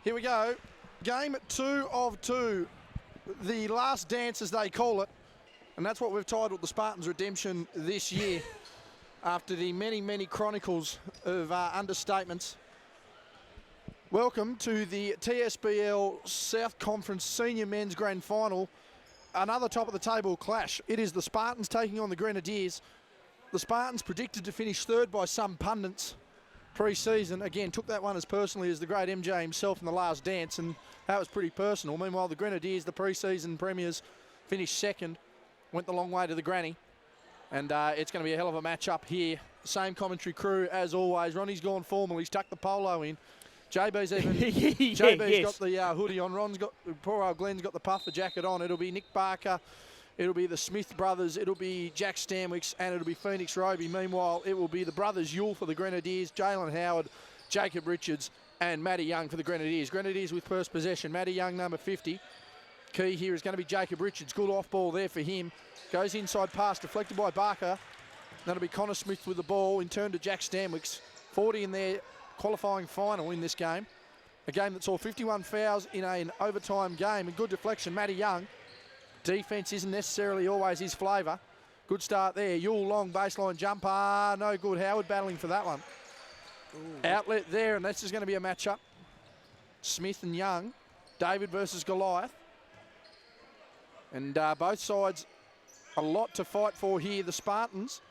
Here we go. Game 2 of 2. The last dance, as they call it. And that's what we've titled the Spartans Redemption this year. After the many, many chronicles of understatements. Welcome to the TSBL South Conference Senior Men's Grand Final. Another top-of-the-table clash. It is the Spartans taking on the Grenadiers. The Spartans predicted to finish third by some pundits pre-season. Again, took that one as personally as the great MJ himself in the last dance, and that was pretty personal. Meanwhile, the Grenadiers, the pre-season premiers, finished second. Went the long way to the granny. And it's going to be a hell of a match-up here. Same commentary crew as always. Ronnie's gone formal. He's tucked the polo in. JB's even. JB's got the hoodie on. Ron's got, poor old Glenn's got the puffer jacket on. It'll be Nick Barker. It'll be the Smith brothers. It'll be Jack Stanwicks, and it'll be Phoenix Roby. Meanwhile, it will be the brothers Yule for the Grenadiers, Jalen Howard, Jacob Richards, and Matty Young for the Grenadiers. Grenadiers with first possession. Matty Young, number 50. Key here is going to be Jacob Richards. Good off ball there for him. Goes inside pass, deflected by Barker. That'll be Connor Smith with the ball. In turn to Jack Stanwicks. 40 in their qualifying final in this game. A game that saw 51 fouls in an overtime game. And good deflection, Matty Young. Defence isn't necessarily always his flavour. Good start there. Yule long baseline jumper. No good. Howard battling for that one. Ooh. Outlet there, and this is going to be a matchup. Smith and Young. David versus Goliath. And both sides a lot to fight for here. The Spartans,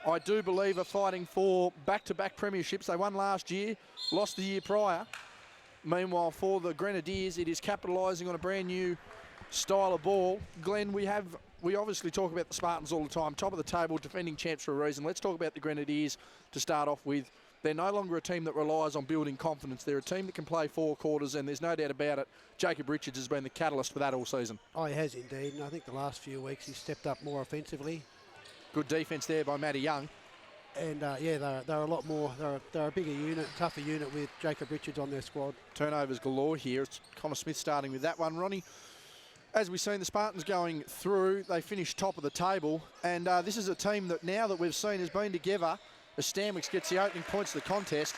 I do believe, are fighting for back-to-back premierships. They won last year, lost the year prior. Meanwhile, for the Grenadiers, it is capitalising on a brand new style of ball. Glenn, we obviously talk about the Spartans all the time. Top of the table, defending champs for a reason. Let's talk about the Grenadiers to start off with. They're no longer a team that relies on building confidence. They're a team that can play four quarters, and there's no doubt about it. Jacob Richards has been the catalyst for that all season. Oh, he has indeed, and I think the last few weeks he's stepped up more offensively. Good defence there by Matty Young. And yeah, they're a lot more. They're a bigger unit, tougher unit with Jacob Richards on their squad. Turnovers galore here. It's Connor Smith starting with that one. Ronnie, as we've seen the Spartans going through, they finished top of the table, and this is a team that now that we've seen has been together. As Stanwicks gets the opening points of the contest.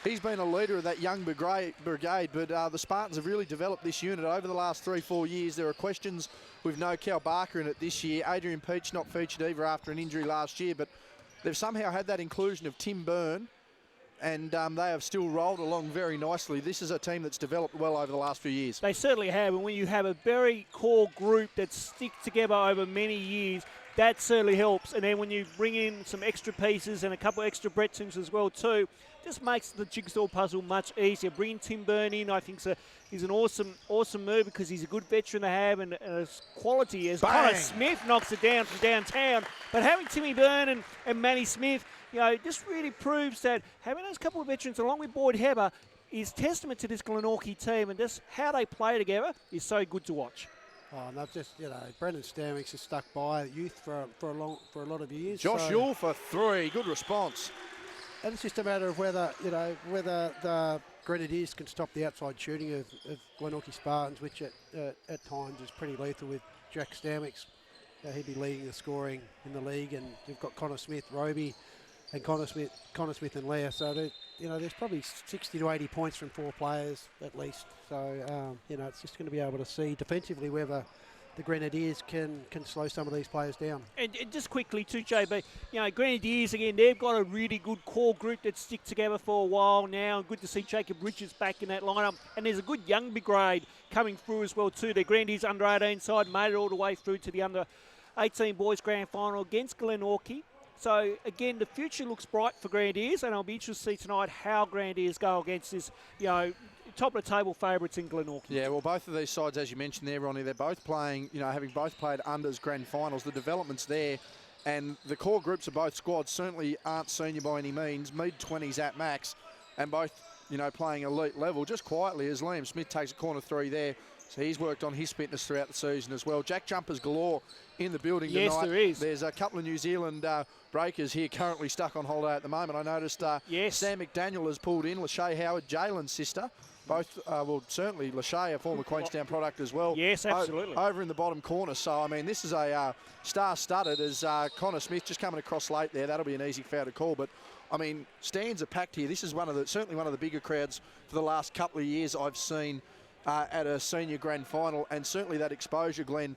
He's been a leader of that young brigade, but the Spartans have really developed this unit over the last 3-4 years. There are questions with no Cal Barker in it this year. Adrian Peach not featured either after an injury last year, but they've somehow had that inclusion of Tim Byrne, and they have still rolled along very nicely. This is a team that's developed well over the last few years. They certainly have, and when you have a very core group that sticks together over many years, that certainly helps. And then when you bring in some extra pieces and a couple of extra Bretons as well too, just makes the jigsaw puzzle much easier. Bringing Tim Byrne in, I think, is an awesome move because he's a good veteran to have and as quality as Connor Smith knocks it down from downtown. But having Timmy Byrne and Matty Smith, you know, just really proves that having those couple of veterans along with Boyd Heber is testament to this Glenorchy team, and just how they play together is so good to watch. Oh, and they've just, you know, Brendan Stanwicks has stuck by youth for a lot of years. Josh Yule for 3, good response. And it's just a matter of whether the Grenadiers can stop the outside shooting of Glenorchy Spartans, which at times is pretty lethal with Jack Stanwicks. He'd be leading the scoring in the league, and you've got Connor Smith, Roby, and Connor Smith and Leah. So there's probably 60 to 80 points from 4 players at least. So it's just going to be able to see defensively whether the Grenadiers can slow some of these players down. And just quickly too, JB, you know, Grenadiers again, they've got a really good core group that stick together for a while now. Good to see Jacob Richards back in that lineup, and there's a good young brigade coming through as well too. The Grenadiers under 18 side made it all the way through to the under 18 boys grand final against Glenorchy. So, again, the future looks bright for Grenadiers, and I'll be interested to see tonight how Grenadiers go against this, you know, top-of-the-table favourites in Glenorchy. Yeah, well, both of these sides, as you mentioned there, Ronnie, they're both playing, you know, having both played unders grand finals. The development's there, and the core groups of both squads certainly aren't senior by any means, mid-20s at max, and both, you know, playing elite level. Just quietly as Liam Smith takes a corner 3 there. So he's worked on his fitness throughout the season as well. Jack jumpers galore in the building tonight. Yes, there is. There's a couple of New Zealand breakers here currently stuck on holiday at the moment. I noticed Sam McDaniel has pulled in, Lachey Howard, Jalen's sister. Both, certainly Lachey, a former Queenstown product as well. Yes, absolutely. Over in the bottom corner. So, I mean, this is a star-studded as Connor Smith just coming across late there. That'll be an easy foul to call. But I mean, stands are packed here. This is certainly one of the bigger crowds for the last couple of years I've seen at a senior grand final, and certainly that exposure, Glenn,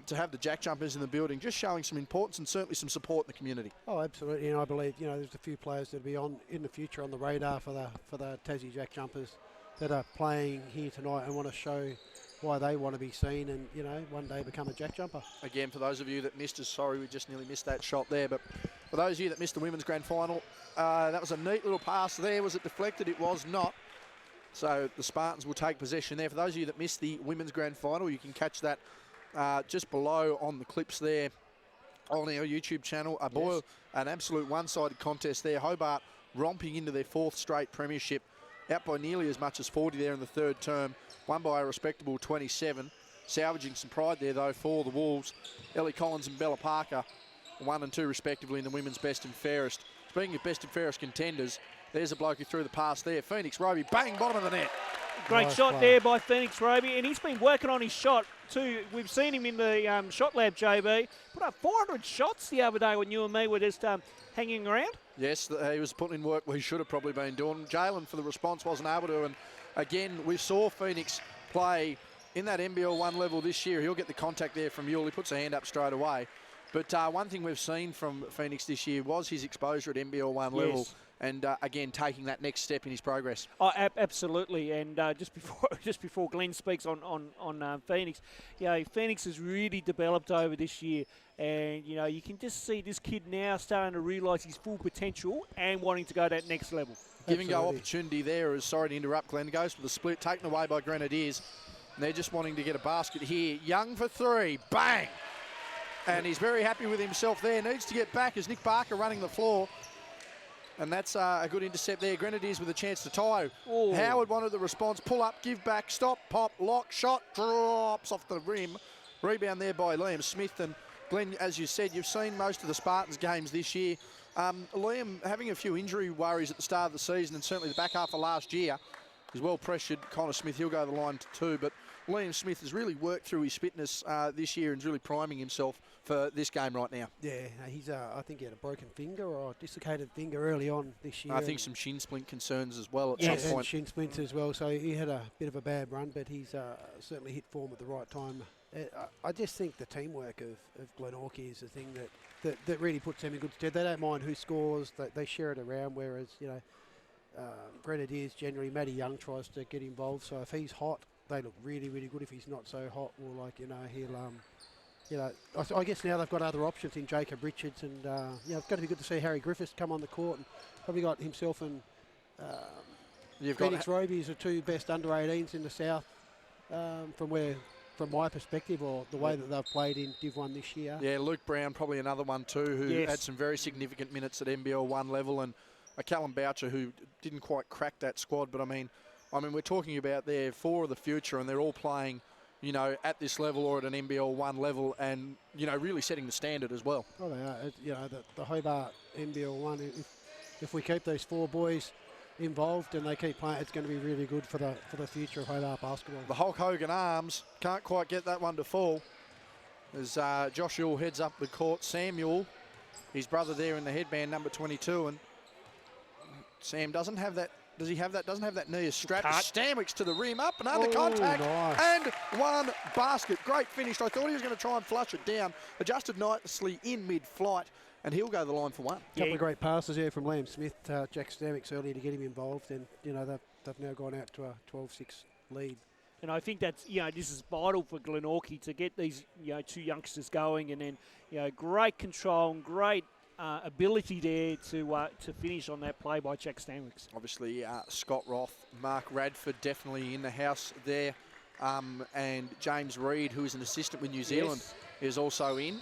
to have the jack jumpers in the building, just showing some importance and certainly some support in the community. Oh, absolutely, and I believe there's a few players that'll be on in the future on the radar for the Tassie Jack Jumpers that are playing here tonight and want to show why they want to be seen and one day become a jack jumper. Again, for those of you that missed us, sorry we just nearly missed that shot there, but for those of you that missed the women's grand final, that was a neat little pass there. Was it deflected? It was not. So the Spartans will take possession there. For those of you that missed the women's grand final, you can catch that just below on the clips there on our YouTube channel. An absolute one-sided contest there. Hobart romping into their 4th straight premiership, out by nearly as much as 40 there in the 3rd term, won by a respectable 27. Salvaging some pride there, though, for the Wolves. Ellie Collins and Bella Parker, 1 and 2 respectively in the women's best and fairest. Speaking of best and fairest contenders, there's a bloke who threw the pass there. Phoenix Roby, bang, bottom of the net. Great Nice shot play there by Phoenix Roby, and he's been working on his shot too. We've seen him in the shot lab, JB. Put up 400 shots the other day when you and me were just hanging around. Yes, he was putting in work he should have probably been doing. Jalen, for the response, wasn't able to. And again, we saw Phoenix play in that NBL 1 level this year. He'll get the contact there from Yule. He puts a hand up straight away. But one thing we've seen from Phoenix this year was his exposure at NBL 1 level. Yes. And again, taking that next step in his progress. Oh, absolutely. And just before Glenn speaks on Phoenix, Phoenix has really developed over this year, and you can just see this kid now starting to realise his full potential and wanting to go that next level. Giving go opportunity there. Sorry to interrupt, Glenn. Goes for the split, taken away by Grenadiers. And they're just wanting to get a basket here. Young for 3, bang! And he's very happy with himself there. Needs to get back as Nick Barker running the floor. And that's a good intercept there. Grenadiers with a chance to tie. Ooh. Howard wanted the response. Pull up, give back, stop, pop, lock, shot, drops off the rim. Rebound there by Liam Smith. And Glenn, as you said, you've seen most of the Spartans games this year. Liam having a few injury worries at the start of the season, and certainly the back half of last year. He's well pressured. Connor Smith, he'll go the line too. But Liam Smith has really worked through his fitness this year and is really priming himself for this game right now. Yeah, he's. I think he had a broken finger or a dislocated finger early on this year. I think some shin splint concerns as well at some some point. And shin splints as well. So he had a bit of a bad run, but he's certainly hit form at the right time. I just think the teamwork of Glenorchy is the thing that really puts them in good stead. They don't mind who scores. They share it around, whereas Grenadiers generally, Matty Young tries to get involved. So if he's hot, they look really, really good. If he's not so hot, well, he'll I guess now they've got other options in Jacob Richards, and it's going to be good to see Harry Griffiths come on the court, and probably got himself and Phoenix Roby as the 2 best under-18s in the South, from my perspective, or the way that they've played in Div 1 this year. Yeah, Luke Brown probably another one too, who had some very significant minutes at NBL 1 level, and Callum Boucher who didn't quite crack that squad. But I mean, we're talking about their 4 of the future, and they're all playing, at this level or at an NBL 1 level, and really setting the standard as well. Oh, they are. The Hobart NBL 1. If we keep these 4 boys involved and they keep playing, it's going to be really good for the future of Hobart basketball. The Hulk Hogan arms can't quite get that one to fall. As Josh Ewell heads up the court, Samuel, his brother there in the headband, number 22, and Sam doesn't have that. Does he have that? Doesn't have that knee as strapped. Stanwicks to the rim, up and under contact, nice. And one basket. Great finish. I thought he was going to try and flush it down. Adjusted nicely in mid-flight, and he'll go the line for 1. Couple of great passes here from Liam Smith, Jack Stanwicks earlier to get him involved, and they've now gone out to a 12-6 lead. And I think that's, this is vital for Glenorchy to get these, 2 youngsters going, and then, great control and great ability there to finish on that play by Jack Stanwicks. Obviously, Scott Roth, Mark Radford definitely in the house there, and James Reid, who is an assistant with New Zealand, is also in.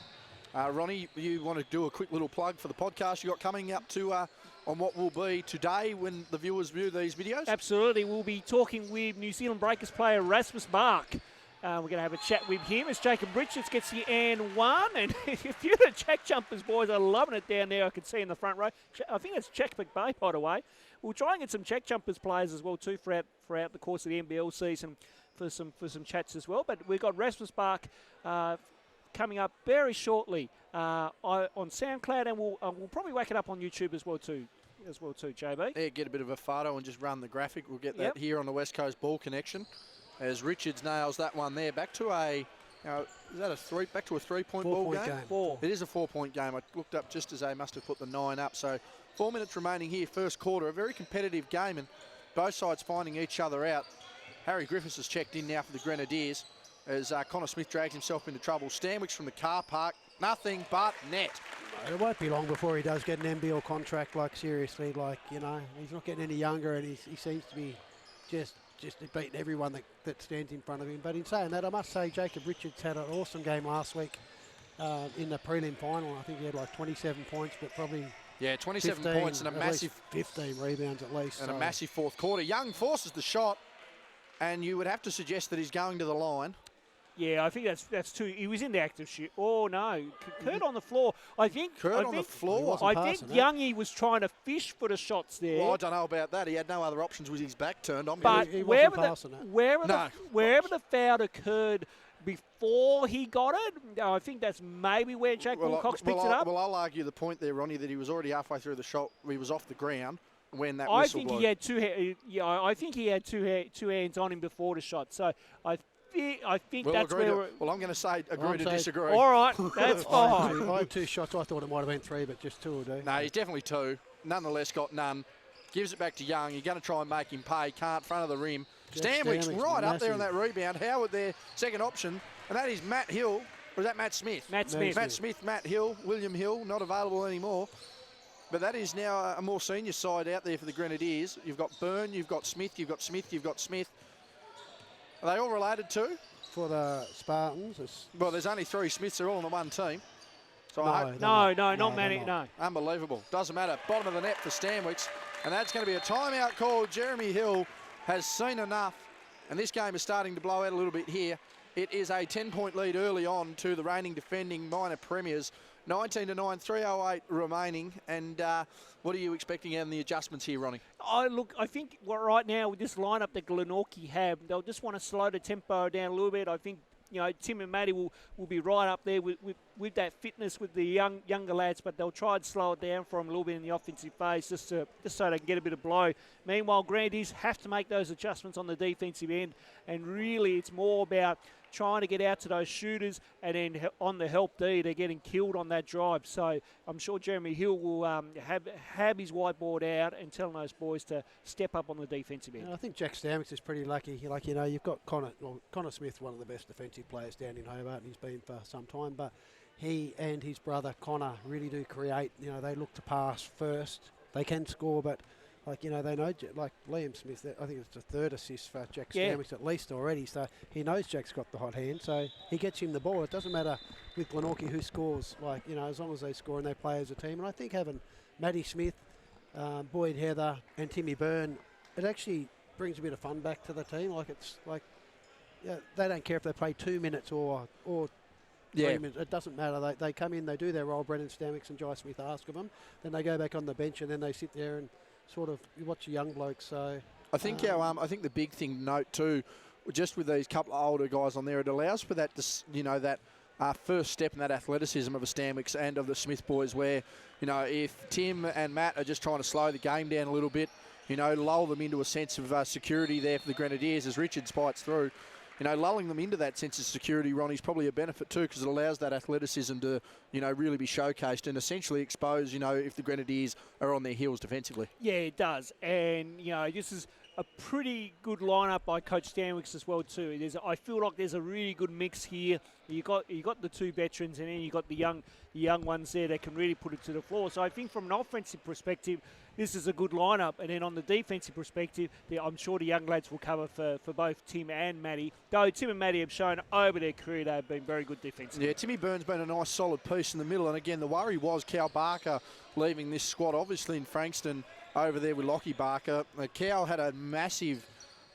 Ronnie, you want to do a quick little plug for the podcast you got coming up to on what will be today when the viewers view these videos? Absolutely. We'll be talking with New Zealand Breakers player Rasmus Mark. We're going to have a chat with him as Jacob Richards gets the and 1. And if you're the Jack Jumpers boys are loving it down there, I can see in the front row. I think that's Checkpoint Bay, by the way. We'll try and get some Jack Jumpers players as well too throughout the course of the NBL season for some chats as well. But we've got Rasmus Mark coming up very shortly on SoundCloud, and we'll probably whack it up on YouTube as well too. as well too, JB. Yeah, get a bit of a photo and just run the graphic. We'll get that Yep. here on the West Coast Ball Connection as Richards nails that one there. Back to a, is that a three? Back to a 3-point ball Four-point game? game. 4. It is a 4-point game. I looked up just as they must have put the 9 up. So 4 minutes remaining here, first quarter. A very competitive game and both sides finding each other out. Harry Griffiths has checked in now for the Grenadiers as Connor Smith drags himself into trouble. Stanwicks from the car park, nothing but net. It won't be long before he does get an NBL contract, like seriously, like, you know, he's not getting any younger and he seems to be just beating everyone that stands in front of him. But in saying that, I must say Jacob Richards had an awesome game last week in the prelim final. I think he had like 27 points, but probably 27 15, points and a at massive least 15 rebounds at least. and so. a massive fourth quarter. Young forces the shot, and you would have to suggest that he's going to the line. Yeah, I think that's too. He was in the active shoot. Oh no, Kurt on the floor. I think Kurt on the floor. He wasn't I think passing it. Youngie was trying to fish for the shots there. Well, I don't know about that. He had no other options with his back turned. But He wasn't wherever passing it. wherever the foul occurred before he got it, I think that's maybe where Jack Wilcox picked it up. Well, I'll argue the point there, Ronnie, that he was already halfway through the shot. He was off the ground when that I whistle think blew. he had I think he had two hands on him before the shot. So I think We'll that's agree where. to, well, I'm going to say agree I'm to saying- disagree. All right, that's I fine. had 2 shots. I thought it might have been 3, but just 2 will do. No, he's definitely 2. Nonetheless, got none. Gives it back to Young. You're going to try and make him pay. Can't. Front of the rim. Jack Stanwicks Stanwicks, right up there on that massive. rebound. Howard there, second option. And that is Matt Hill. Or is that Matt Smith? Matt Smith. Matt Smith, Matt Hill, William Hill, not available anymore. But that is now a more senior side out there for the Grenadiers. You've got Byrne, you've got Smith, you've got Smith, you've got Smith. Are they all related too? For the Spartans, it's Well, there's only 3 Smiths. They're all on the one team. So I hope, No, they're not many. not. No. unbelievable. Doesn't matter. Bottom of the net for Stanwicks. And that's going to be a timeout call. Jeremy Hill has seen enough. And this game is starting to blow out a little bit here. It is a 10-point lead early on to the reigning defending minor premiers. 19-9, 3:08 remaining. And what are you expecting out in the adjustments here, Ronnie? I think right now with this lineup that Glenorchy have, they'll just want to slow the tempo down a little bit. I think Tim and Matty will be right up there with that fitness with the younger lads, but they'll try and slow it down for them a little bit in the offensive phase just so they can get a bit of blow. Meanwhile, Grandies have to make those adjustments on the defensive end, and really it's more about trying to get out to those shooters, and then on the help D, they're getting killed on that drive. So I'm sure Jeremy Hill will have his whiteboard out and telling those boys to step up on the defensive end. I think Jack Stanwicks is pretty lucky. Like, you've got Connor Smith, one of the best defensive players down in Hobart, and he's been for some time. But he and his brother Connor really do create. They look to pass first. They can score, but they know, like Liam Smith, I think it's the 3rd assist for Jack Stanwicks at least already. So he knows Jack's got the hot hand, so he gets him the ball. It doesn't matter with Glenorchy who scores, as long as they score and they play as a team. And I think having Matty Smith, Boyd Heather and Timmy Byrne, it actually brings a bit of fun back to the team. They don't care if they play 2 minutes or 3 minutes. It doesn't matter. They come in, they do their role. Brendan Stanwicks and Jai Smith ask of them. Then they go back on the bench and then they sit there and sort of watch a young bloke. So I think I think the big thing to note too, just with these couple of older guys on there, it allows for that that first step in that athleticism of a Stanwicks and of the Smith boys, where if Tim and Matt are just trying to slow the game down a little bit, lull them into a sense of security there for the Grenadiers as Richards fights through. Lulling them into that sense of security, Ronnie's probably a benefit too, because it allows that athleticism to, really be showcased and essentially expose, if the Grenadiers are on their heels defensively. Yeah, it does. And, this is a pretty good lineup by Coach Stanwicks as well too. I feel like there's a really good mix here. You got the 2 veterans, and then you got the young ones there that can really put it to the floor. So I think from an offensive perspective, this is a good lineup. And then on the defensive perspective, I'm sure the young lads will cover for both Tim and Matty. Though Tim and Matty have shown over their career they've been very good defensively. Yeah, Timmy Byrne's been a nice solid piece in the middle. And again, the worry was Cal Barker leaving this squad, obviously in Frankston over there with Lockie Barker. Cal had a massive,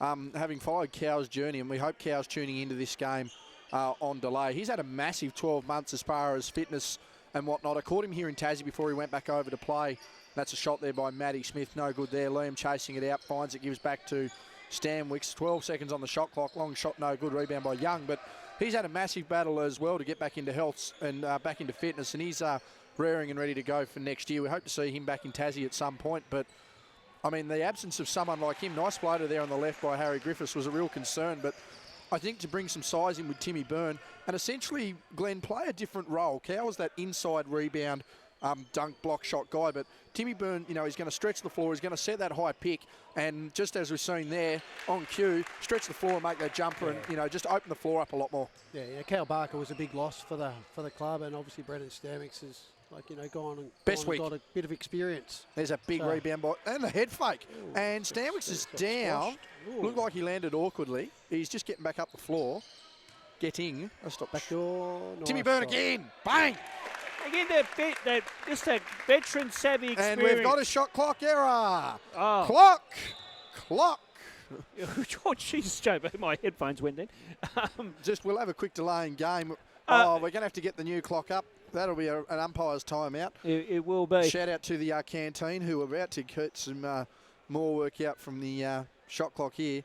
having followed Cal's journey, and we hope Cal's tuning into this game on delay. He's had a massive 12 months as far as fitness and whatnot. I caught him here in Tassie before he went back over to play. That's a shot there by Matty Smith. No good there. Liam chasing it out. Finds it. Gives back to Stanwicks. 12 seconds on the shot clock. Long shot. No good. Rebound by Young. But he's had a massive battle as well to get back into health and back into fitness. And he's raring and ready to go for next year. We hope to see him back in Tassie at some point, but I mean, the absence of someone like him, nice floater there on the left by Harry Griffiths, was a real concern, but I think to bring some size in with Timmy Byrne and essentially, Glenn, play a different role. Cow was that inside rebound, dunk, block, shot guy, but Timmy Byrne, you know, he's going to stretch the floor, he's going to set that high pick, and just as we've seen there, on cue, stretch the floor and make that jumper and, you know, just open the floor up a lot more. Yeah, Cal Barker was a big loss for the club, and obviously Brendan Stamix has, like, you know, gone and got a bit of experience. There's a big rebound by, and a head fake. Ooh, and Stamix is down. Looked like he landed awkwardly. He's just getting back up the floor. Getting. Oh, stop. Backdoor. Timmy Byrne again. Bang! Again, that veteran savvy experience. And we've got a shot clock error. Oh. Clock. Oh, Jesus, Joe, my headphones went then. We'll have a quick delay in game. We're going to have to get the new clock up. That'll be an umpire's timeout. It will be. Shout out to the canteen who are about to get some more work out from the shot clock here.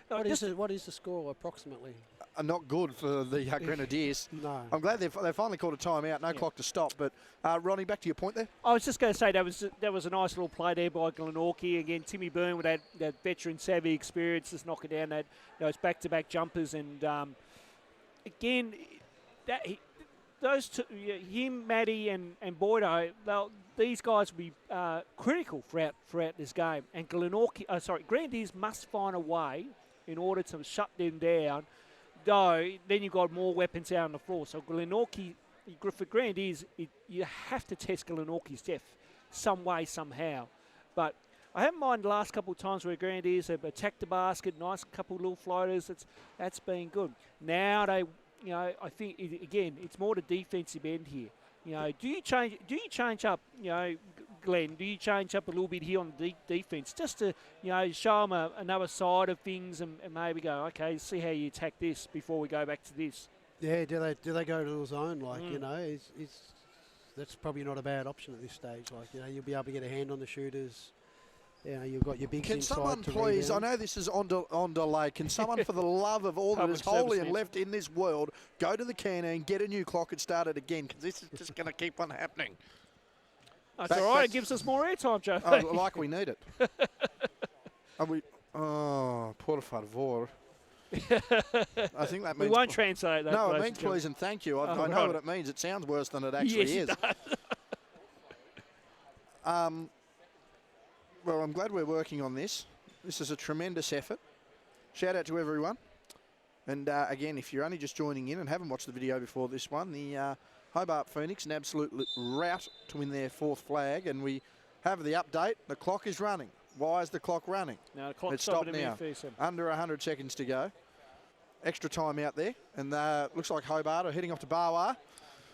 What is the score approximately? Not good for the Grenadiers. No. I'm glad they've finally called a timeout. No clock to stop. But Ronnie, back to your point there. I was just going to say that was a nice little play there by Glenorchy. Again, Timmy Byrne with that veteran savvy experience, just knocking down those back-to-back jumpers. And again, those two, him, Matty, and Boydo, these guys will be critical throughout this game. And Grenadiers must find a way in order to shut them down. Though then you've got more weapons out on the floor. So Glenorchy, for Grenadiers, you have to test Glenorchy's depth some way, somehow. But I haven't minded the last couple of times where Grenadiers have attacked the basket, nice couple of little floaters. That's been good. Now they. You know, I think again, it's more the defensive end here. You know, do you change up? You know, Glenn, do you change up a little bit here on the defense just to, you know, show them another side of things and maybe go, okay, see how you attack this before we go back to this. Yeah, do they go to the zone? Like, you know, that's probably not a bad option at this stage. Like, you know, you'll be able to get a hand on the shooters. You know, you've got your bigs inside. Can someone to please, rebound. I know this is on delay, can someone for the love of all that is holy and left in this world, go to the canteen, get a new clock and start it again, because this is just going to keep on happening. That's all right, it gives us more airtime, Joe. Like we need it. Por favor. I think that means... We won't translate that. No, it means please and thank you. I know what it means. It sounds worse than it actually is. It does. Well, I'm glad we're working on this. This is a tremendous effort. Shout out to everyone. And again, if you're only just joining in and haven't watched the video before this one, the Hobart Phoenix, an absolute rout to win their 4th flag. And we have the update. The clock is running. Why is the clock running? No, the clock's It's stopped now. MFC. Under 100 seconds to go. Extra time out there. And looks like Hobart are heading off to Barwar.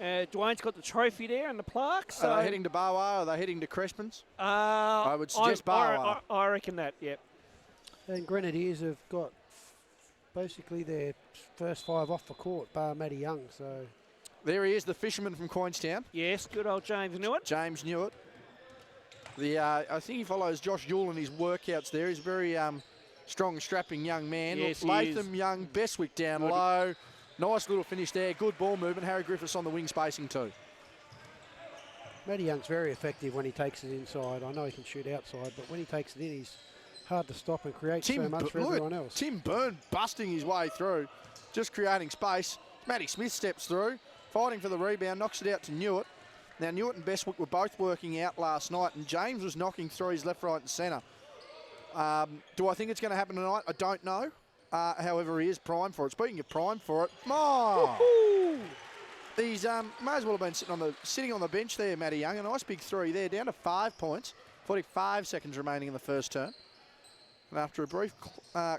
Dwayne's got the trophy there and the plaque. So Are they heading to Barwar or are they heading to Crespins? I would suggest Barwar. I reckon that, yep. And Grenadiers have got basically their first 5 off the court, bar Matty Young. So There he is, the fisherman from Queenstown. Yes, good old James Newitt. James Newitt. I think he follows Josh Yule in his workouts there. He's a very strong, strapping young man. Yes, he Latham is. Young, Bestwick down low. Nice little finish there. Good ball movement. Harry Griffiths on the wing spacing too. Matty Young's very effective when he takes it inside. I know he can shoot outside, but when he takes it in, he's hard to stop and create so much for everyone else. Tim Byrne busting his way through, just creating space. Matty Smith steps through, fighting for the rebound, knocks it out to Newitt. Now, Newitt and Bestwick were both working out last night, and James was knocking threes left, right and centre. Do I think it's going to happen tonight? I don't know. However, he is primed for it. Speaking of primed for it, he's may as well have been sitting on the bench there, Matty Young. A nice big 3 there, down to 5 points. 45 seconds remaining in the first turn. And after a brief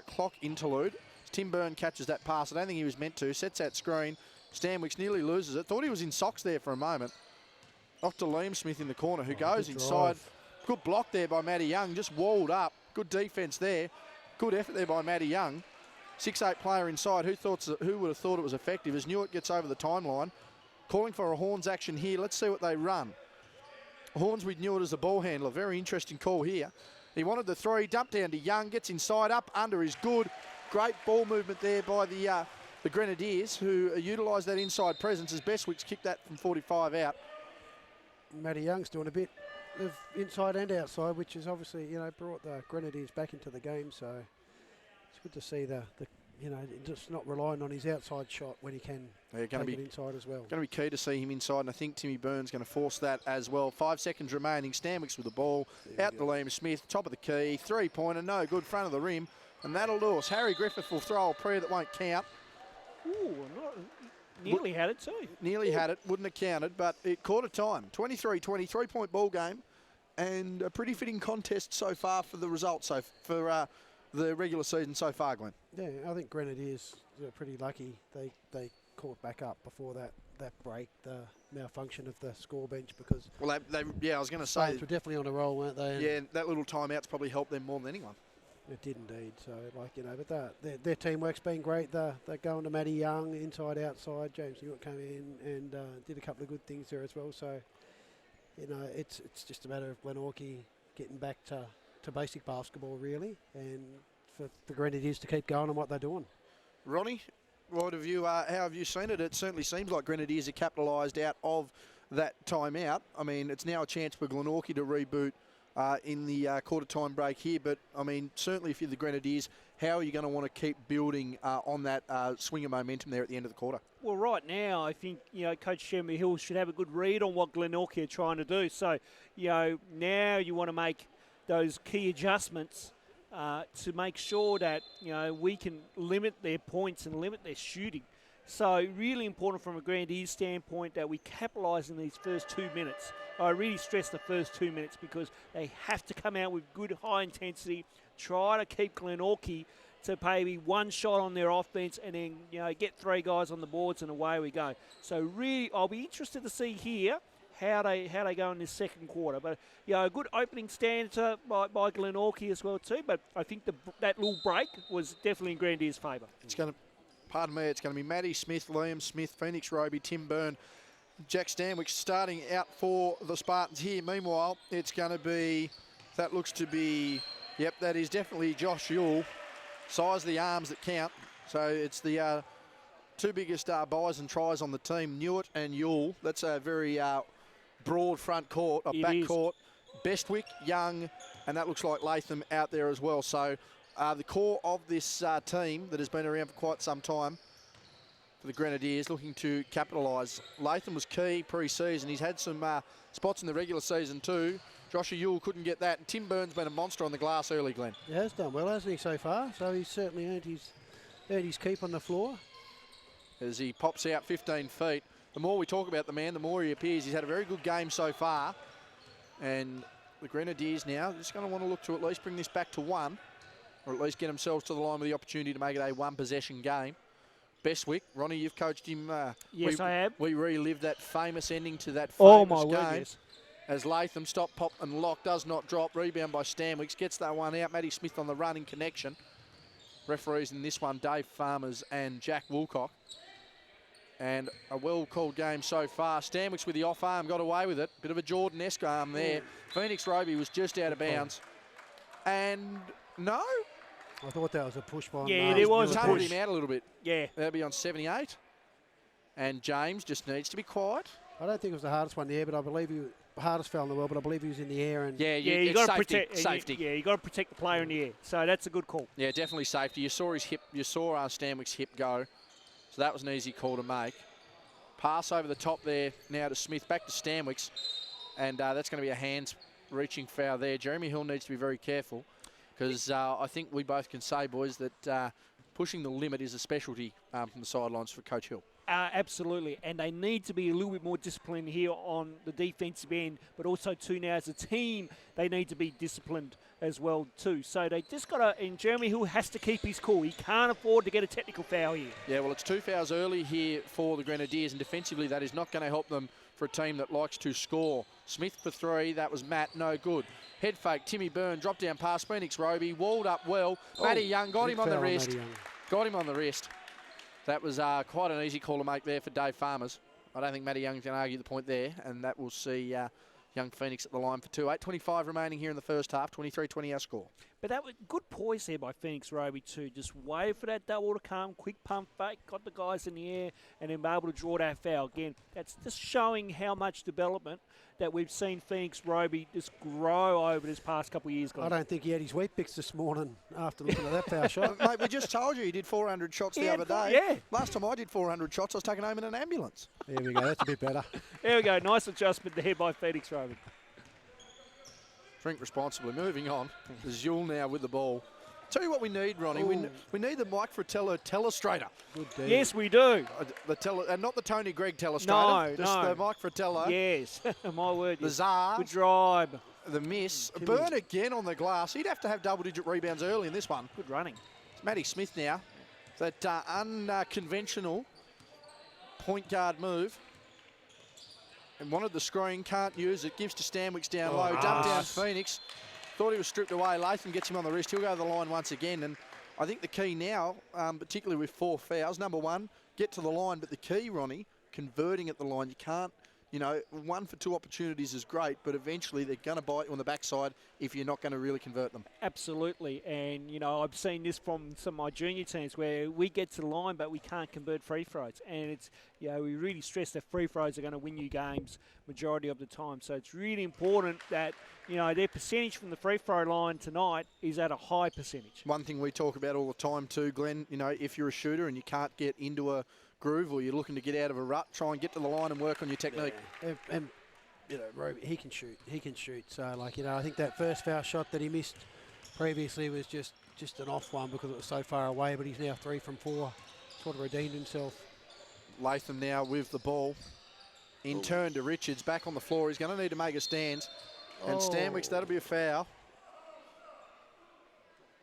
clock interlude, Tim Byrne catches that pass. I don't think he was meant to. Sets that screen. Stanwicks nearly loses it. Thought he was in socks there for a moment. Off to Liam Smith in the corner, who goes inside. Good block there by Matty Young. Just walled up. Good defence there. Good effort there by Matty Young. 6'8" player inside. Who would have thought it was effective as Newitt gets over the timeline. Calling for a Horns action here. Let's see what they run. Horns with Newitt as the ball handler. Very interesting call here. He wanted the 3. Dump down to Young. Gets inside. Up under is good. Great ball movement there by the Grenadiers, who utilised that inside presence as Bestwick's kicked that from 45 out. Matty Young's doing a bit of inside and outside, which is obviously, brought the Grenadiers back into the game. So it's good to see the just not relying on his outside shot when he can take it inside as well. Going to be key to see him inside, and I think Timmy Byrne's going to force that as well. 5 seconds remaining. Stanwicks with the ball. Out to Liam Smith, top of the key. 3-pointer, no good, front of the rim. And that'll do us. Harry Griffith will throw a prayer that won't count. Ooh, nearly had it too. Nearly had it, wouldn't have counted, but it caught a time. 23-20, 3-point ball game, and a pretty fitting contest so far for the results, so for the regular season so far, Glenn. Yeah, I think Grenadiers are pretty lucky. They caught back up before that break, the malfunction of the score bench, because I was going to say, Saints were definitely on a roll, weren't they? And yeah, that little timeout's probably helped them more than anyone. it did indeed. So, but their teamwork's been great. They're going to Matty Young, inside, outside. James Hewitt came in and did a couple of good things there as well. So, it's just a matter of Glenorchy getting back to basic basketball, really, and for the Grenadiers to keep going on what they're doing. Ronnie, how have you seen it? It certainly seems like Grenadiers are capitalised out of that timeout. I mean, it's now a chance for Glenorchy to reboot in the quarter time break here. But, I mean, certainly if you're the Grenadiers, how are you going to want to keep building on that swing of momentum there at the end of the quarter? Well, right now, I think, Coach Sherman Hill should have a good read on what Glenorchy are trying to do. So, now you want to make those key adjustments to make sure that, we can limit their points and limit their shooting. So really important from a Grenadiers standpoint that we capitalise in these first 2 minutes. I really stress the first 2 minutes because they have to come out with good high intensity, try to keep Glenorchy to maybe one shot on their offense and then, get 3 guys on the boards and away we go. So really, I'll be interested to see here how they go in this second quarter. But, a good opening stand by Glenorchy as well too. But I think that little break was definitely in Grenadiers' favour. It's going to be Matty Smith, Liam Smith, Phoenix Roby, Tim Byrne, Jack Stanwick starting out for the Spartans here. Meanwhile, it's going to be, that is definitely Josh Yule. Size of the arms that count. So it's the two biggest buys and tries on the team, Newitt and Yule. That's a very broad front court, back court. Bestwick, Young, and that looks like Latham out there as well. So the core of this team that has been around for quite some time for the Grenadiers looking to capitalise. Latham was key pre-season. He's had some spots in the regular season too. Joshua Yule couldn't get that. And Tim Byrne's been a monster on the glass early, Glenn. He has done well, hasn't he, so far? So he's certainly earned his keep on the floor. As he pops out 15 feet. The more we talk about the man, the more he appears. He's had a very good game so far. And the Grenadiers now just going to want to look to at least bring this back to 1. Or at least get themselves to the line with the opportunity to make it a 1-possession game. Bestwick, Ronnie, you've coached him. Yes, I have. We relived that famous ending to that Oh, famous my game. word, yes. As Latham, stop, pop and lock, does not drop. Rebound by Stanwicks, gets that one out. Matty Smith on the run in connection. Referees in this one, Dave Farmers and Jack Woolcock. And a well-called game so far. Stanwicks with the off arm, got away with it. Bit of a Jordan-esque arm there. Phoenix Roby was just out of bounds. And no? I thought that was a push by Yeah, there was a Tumbled push. him out a little bit. Yeah. That'll be on 78. And James just needs to be quiet. I don't think it was the hardest one in the air, but I believe hardest fell in the world, but I believe he was in the air. And Yeah, you got to protect safety. You got to protect the player in the air. So that's a good call. Yeah, definitely safety. You saw his hip. You saw Stanwick's hip go. So that was an easy call to make. Pass over the top there now to Smith. Back to Stanwicks. And that's going to be a hands-reaching foul there. Jeremy Hill needs to be very careful because I think we both can say, boys, that pushing the limit is a specialty from the sidelines for Coach Hill. Absolutely, and they need to be a little bit more disciplined here on the defensive end, but also too now as a team, they need to be disciplined as well too. So they just got to, and Jeremy Hill has to keep his cool. He can't afford to get a technical foul here. Yeah, well, it's 2 fouls early here for the Grenadiers, and defensively that is not going to help them for a team that likes to score. Smith for 3, that was Matt, no good. Head fake, Timmy Byrne, drop down pass, Phoenix Roby, walled up well. Matty Young got him on the wrist. Got him on the wrist. That was quite an easy call to make there for Dave Farmers. I don't think Matty Young can argue the point there, and that will see Young Phoenix at the line for 2. 8:25 remaining here in the first half, 23-20 our score. But that was good poise there by Phoenix Roby too. Just waited for that double to come, quick pump fake, got the guys in the air, and then be able to draw that foul. Again, that's just showing how much development that we've seen Phoenix Roby just grow over this past couple of years. I don't think he had his wheat picks this morning after looking at that foul shot. Mate, we just told you he did 400 shots the other day. Yeah. Last time I did 400 shots, I was taken home in an ambulance. There we go. That's a bit better. There we go. Nice adjustment there by Phoenix Roby. Drink responsibly. Moving on. Zul now with the ball. Tell you what we need, Ronnie. We need the Mike Fratello telestrator. Good deal. Yes, we do. And not the Tony Gregg telestrator. No, just no. the Mike Fratello. Yes. My word. The Yes. Czar. Good drive. The miss. Burn again on the glass. He'd have to have double-digit rebounds early in this one. Good running. It's Matty Smith now. That unconventional point guard move. And wanted the screen, can't use it. Gives to Stanwicks down low. Dumped down Phoenix. Thought he was stripped away. Latham gets him on the wrist. He'll go to the line once again. And I think the key now, particularly with 4 fouls, number one, get to the line. But the key, Ronnie, converting at the line. You can't, 1 for 2 opportunities is great, but eventually they're going to bite you on the backside if you're not going to really convert them. Absolutely. And, I've seen this from some of my junior teams where we get to the line, but we can't convert free throws. And it's, we really stress that free throws are going to win you games majority of the time. So it's really important that, their percentage from the free throw line tonight is at a high percentage. One thing we talk about all the time too, Glenn, if you're a shooter and you can't get into a groove or you're looking to get out of a rut, try and get to the line and work on your technique. And Roby, he can shoot. He can shoot. So, I think that first foul shot that he missed previously was just an off one because it was so far away, but he's now 3 from 4. Sort of redeemed himself. Latham now with the ball. In turn to Richards, back on the floor. He's going to need to make a stand. And Stanwicks, that'll be a foul.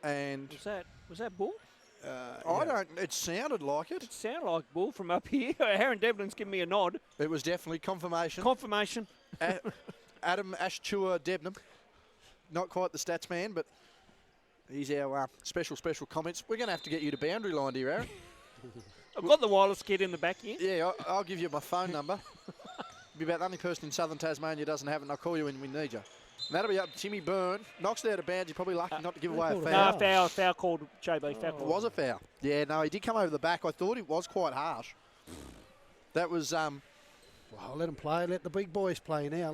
And Was that Bull? it sounded like it. It sounded like Bull from up here. Aaron Devlin's giving me a nod. It was definitely confirmation. Confirmation. Adam Ashtua Debnam. Not quite the stats man, but he's our special comments. We're going to have to get you to boundary line, dear Aaron. I've got the wireless kit in the back here. Yeah, I'll give you my phone number. Be about the only person in southern Tasmania who doesn't have it, and I'll call you when we need you. And that'll be up to Timmy Byrne. Knocks it out of bounds. You're probably lucky not to give away a foul. No, foul called, JB. Foul It called. was a foul. Yeah, no, he did come over the back. I thought it was quite harsh. That was... Well, let him play. Let the big boys play now.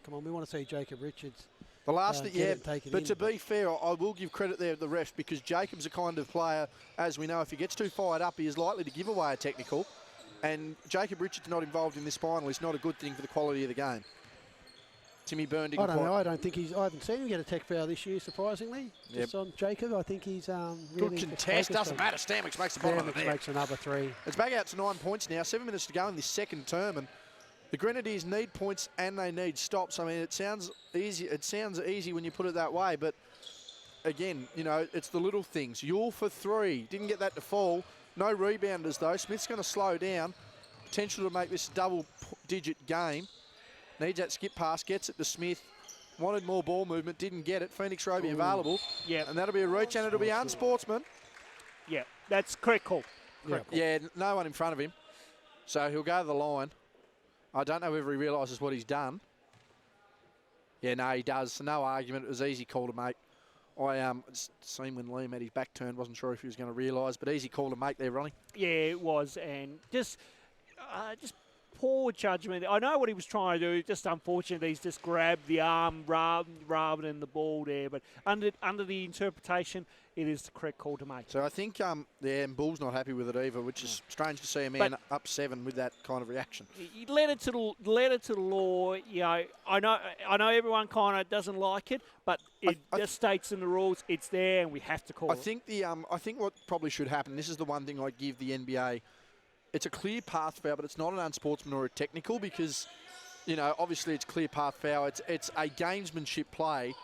Come on, we want to see Jacob Richards. The last, but to be be fair, I will give credit there to the refs because Jacob's the kind of player, as we know, if he gets too fired up, he is likely to give away a technical. And Jacob Richards not involved in this final is not a good thing for the quality of the game. Timmy Byrne didn't I don't know. I don't think I haven't seen him get a tech foul this year, surprisingly. Just on Jacob, I think he's really good contest. Doesn't matter. Stanwicks makes the bottom of the net. Makes another 3. It's back out to 9 points now. 7 minutes to go in this second term, and the Grenadiers need points and they need stops. I mean, it sounds easy. It sounds easy when you put it that way, but again, it's the little things. Yule for 3. Didn't get that to fall. No rebounders though. Smith's going to slow down. Potential to make this a double-digit game. Needs that skip pass. Gets it to Smith. Wanted more ball movement. Didn't get it. Phoenix Roby available. Yeah. And that'll be a reach, and it'll be unsportsman. Yeah, that's correct call. Yeah, no one in front of him. So he'll go to the line. I don't know whether he realises what he's done. Yeah, no, he does. So no argument. It was an easy call to make. I seen when Liam had his back turned, wasn't sure if he was going to realise, but easy call to make there, Ronnie. Yeah, it was, and just poor judgment. I know what he was trying to do. Just unfortunate he's just grabbed the arm rather than the ball there. But under the interpretation, it is the correct call to make. So I think and Bull's not happy with it either, which is strange to see a man up 7 with that kind of reaction. He led it to the law. I know everyone kind of doesn't like it, but it just states in the rules it's there, and we have to call it. I think what probably should happen. This is the one thing I give the NBA. It's a clear path foul, but it's not an unsportsman or a technical because, obviously it's clear path foul. It's a gamesmanship play,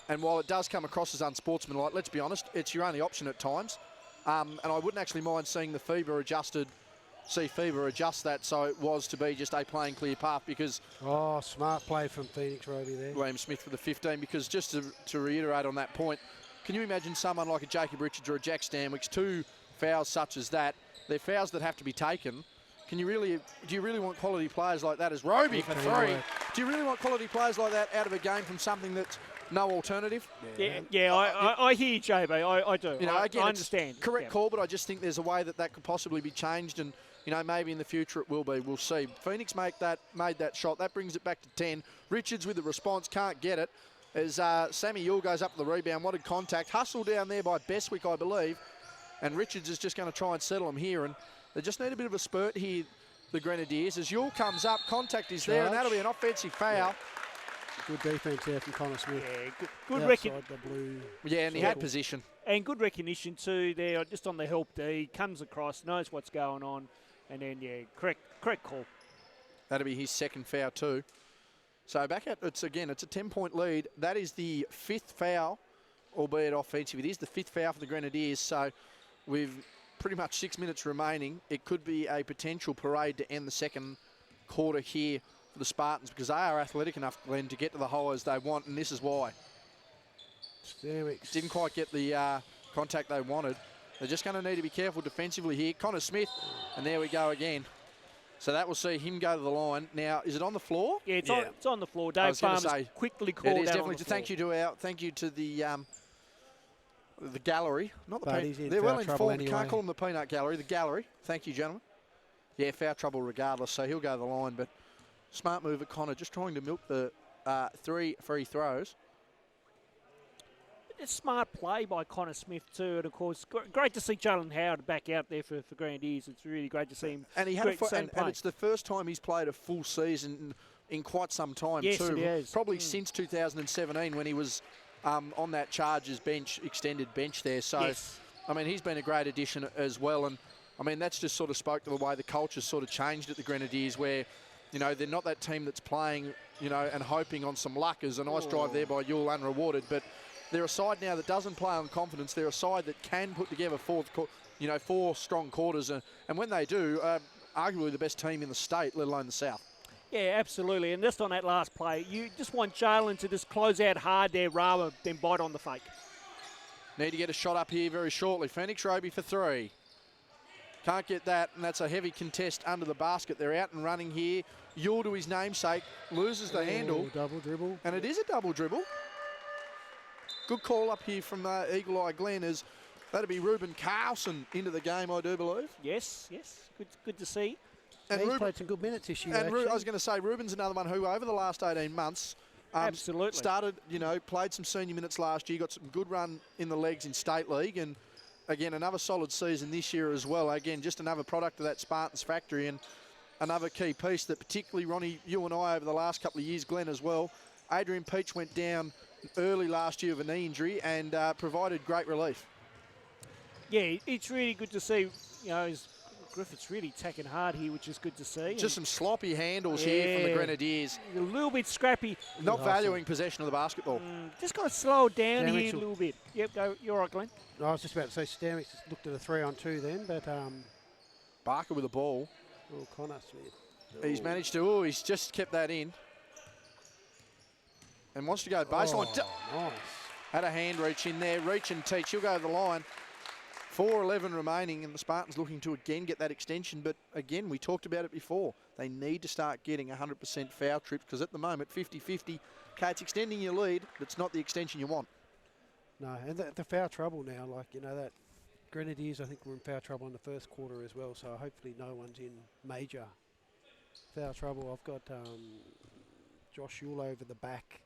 and while it does come across as unsportsmanlike, let's be honest, it's your only option at times. And I wouldn't actually mind seeing the FIBA adjust that so it was to be just a plain clear path because... Oh, smart play from Phoenix Roby there. William Smith with the 15, because just to reiterate on that point, can you imagine someone like a Jacob Richards or a Jack Stanwicks, 2 fouls such as that? They're fouls that have to be taken. Do you really want quality players like that as Roby for 3? Do you really want quality players like that out of a game from something that's no alternative. Yeah, I hear you, JB. I do. You know, again, I it's understand. correct Yeah. call, but I just think there's a way that could possibly be changed, and you know, maybe in the future it will be. We'll see. Phoenix made that shot. That brings it back to 10. Richards with the response, can't get it. As Sammy Yule goes up for the rebound, wanted contact. Hustle down there by Bestwick, I believe. And Richards is just going to try and settle him here. And they just need a bit of a spurt here, the Grenadiers. As Yule comes up, contact is there, and that'll be an offensive foul. Good defence there from Connor Smith. Yeah, good Outside the blue. Yeah, and he had position. And good recognition too there, just on the help D. Comes across, knows what's going on. And then, yeah, correct call. That'll be his second foul too. So back at it's a 10-point lead. That is the 5th foul, albeit offensive. It is the 5th foul for the Grenadiers. So with pretty much 6 minutes remaining, it could be a potential parade to end the second quarter here for the Spartans, because they are athletic enough, Glenn, to get to the hole as they want, and this is why. Stamix. Didn't quite get the contact they wanted. They're just going to need to be careful defensively here. Connor Smith, and there we go again. So that will see him go to the line. Now, is it on the floor? Yeah, it's on the floor. Dave was gonna Farmers say, quickly called It is that definitely. on the floor. Thank you to the gallery, not the But peanut. he's in They're foul well trouble informed. anyway. Can't call them the peanut gallery. The gallery. Thank you, gentlemen. Yeah, foul trouble regardless. So he'll go to the line. But smart move at Connor, just trying to milk the 3 free throws. It's smart play by Connor Smith too, and of course, great to see Jalen Howard back out there for Grenadiers. It's really great to see him. And he had great to see him and play. it's the first time he's played a full season in quite some time Yes, too. it is. Probably since 2017 when he was on that Chargers bench, extended bench there. So, Yes. I mean, he's been a great addition as well. And, I mean, that's just sort of spoke to the way the culture's sort of changed at the Grenadiers, where, you know, they're not that team that's playing, you know, and hoping on some luck. As a nice drive there by Yule, unrewarded. But they're a side now that doesn't play on confidence. They're a side that can put together 4 strong quarters. And when they do, arguably the best team in the state, let alone the South. Yeah, absolutely. And just on that last play, you just want Jalen to just close out hard there rather than bite on the fake. Need to get a shot up here very shortly. Phoenix Roby for 3. Can't get that, and that's a heavy contest under the basket. They're out and running here. Yule, to his namesake, loses the handle. Double dribble. And it is a double dribble. Good call up here from Eagle Eye Glen, as that'll be Ruben Carlson into the game, I do believe. Yes. Good to see. And He's Ruben, played some good minutes this year, and actually. I was going to say, Ruben's another one who, over the last 18 months, Absolutely. started, you know, played some senior minutes last year, got some good run in the legs in State League, and again, another solid season this year as well. Again, just another product of that Spartans factory, and another key piece that particularly, Ronnie, you and I over the last couple of years, Glenn as well, Adrian Peach went down early last year with a knee injury and provided great relief. Yeah, it's really good to see, you know, Griffith's really attacking hard here, which is good to see. Just some sloppy handles here from the Grenadiers. A little bit scrappy. Not valuing possession of the basketball. Just got to slow it down Stamix here a will- little bit. Yep, go. You're right, Glenn. I was just about to say Stamix just looked at a 3-on-2 then, but Barker with the ball. Connor Smith. He's managed to, he's just kept that in. And wants to go baseline. Nice. Had a hand reach in there. Reach and Teach. He'll go to the line. 4:11 remaining, and the Spartans looking to again get that extension. But again, we talked about it before. They need to start getting 100% foul trips, because at the moment, 50-50. Okay, it's extending your lead, but it's not the extension you want. No, and the foul trouble now, like, you know, that Grenadiers, I think, were in foul trouble in the first quarter as well, so hopefully no one's in major foul trouble. I've got Josh Yule over the back.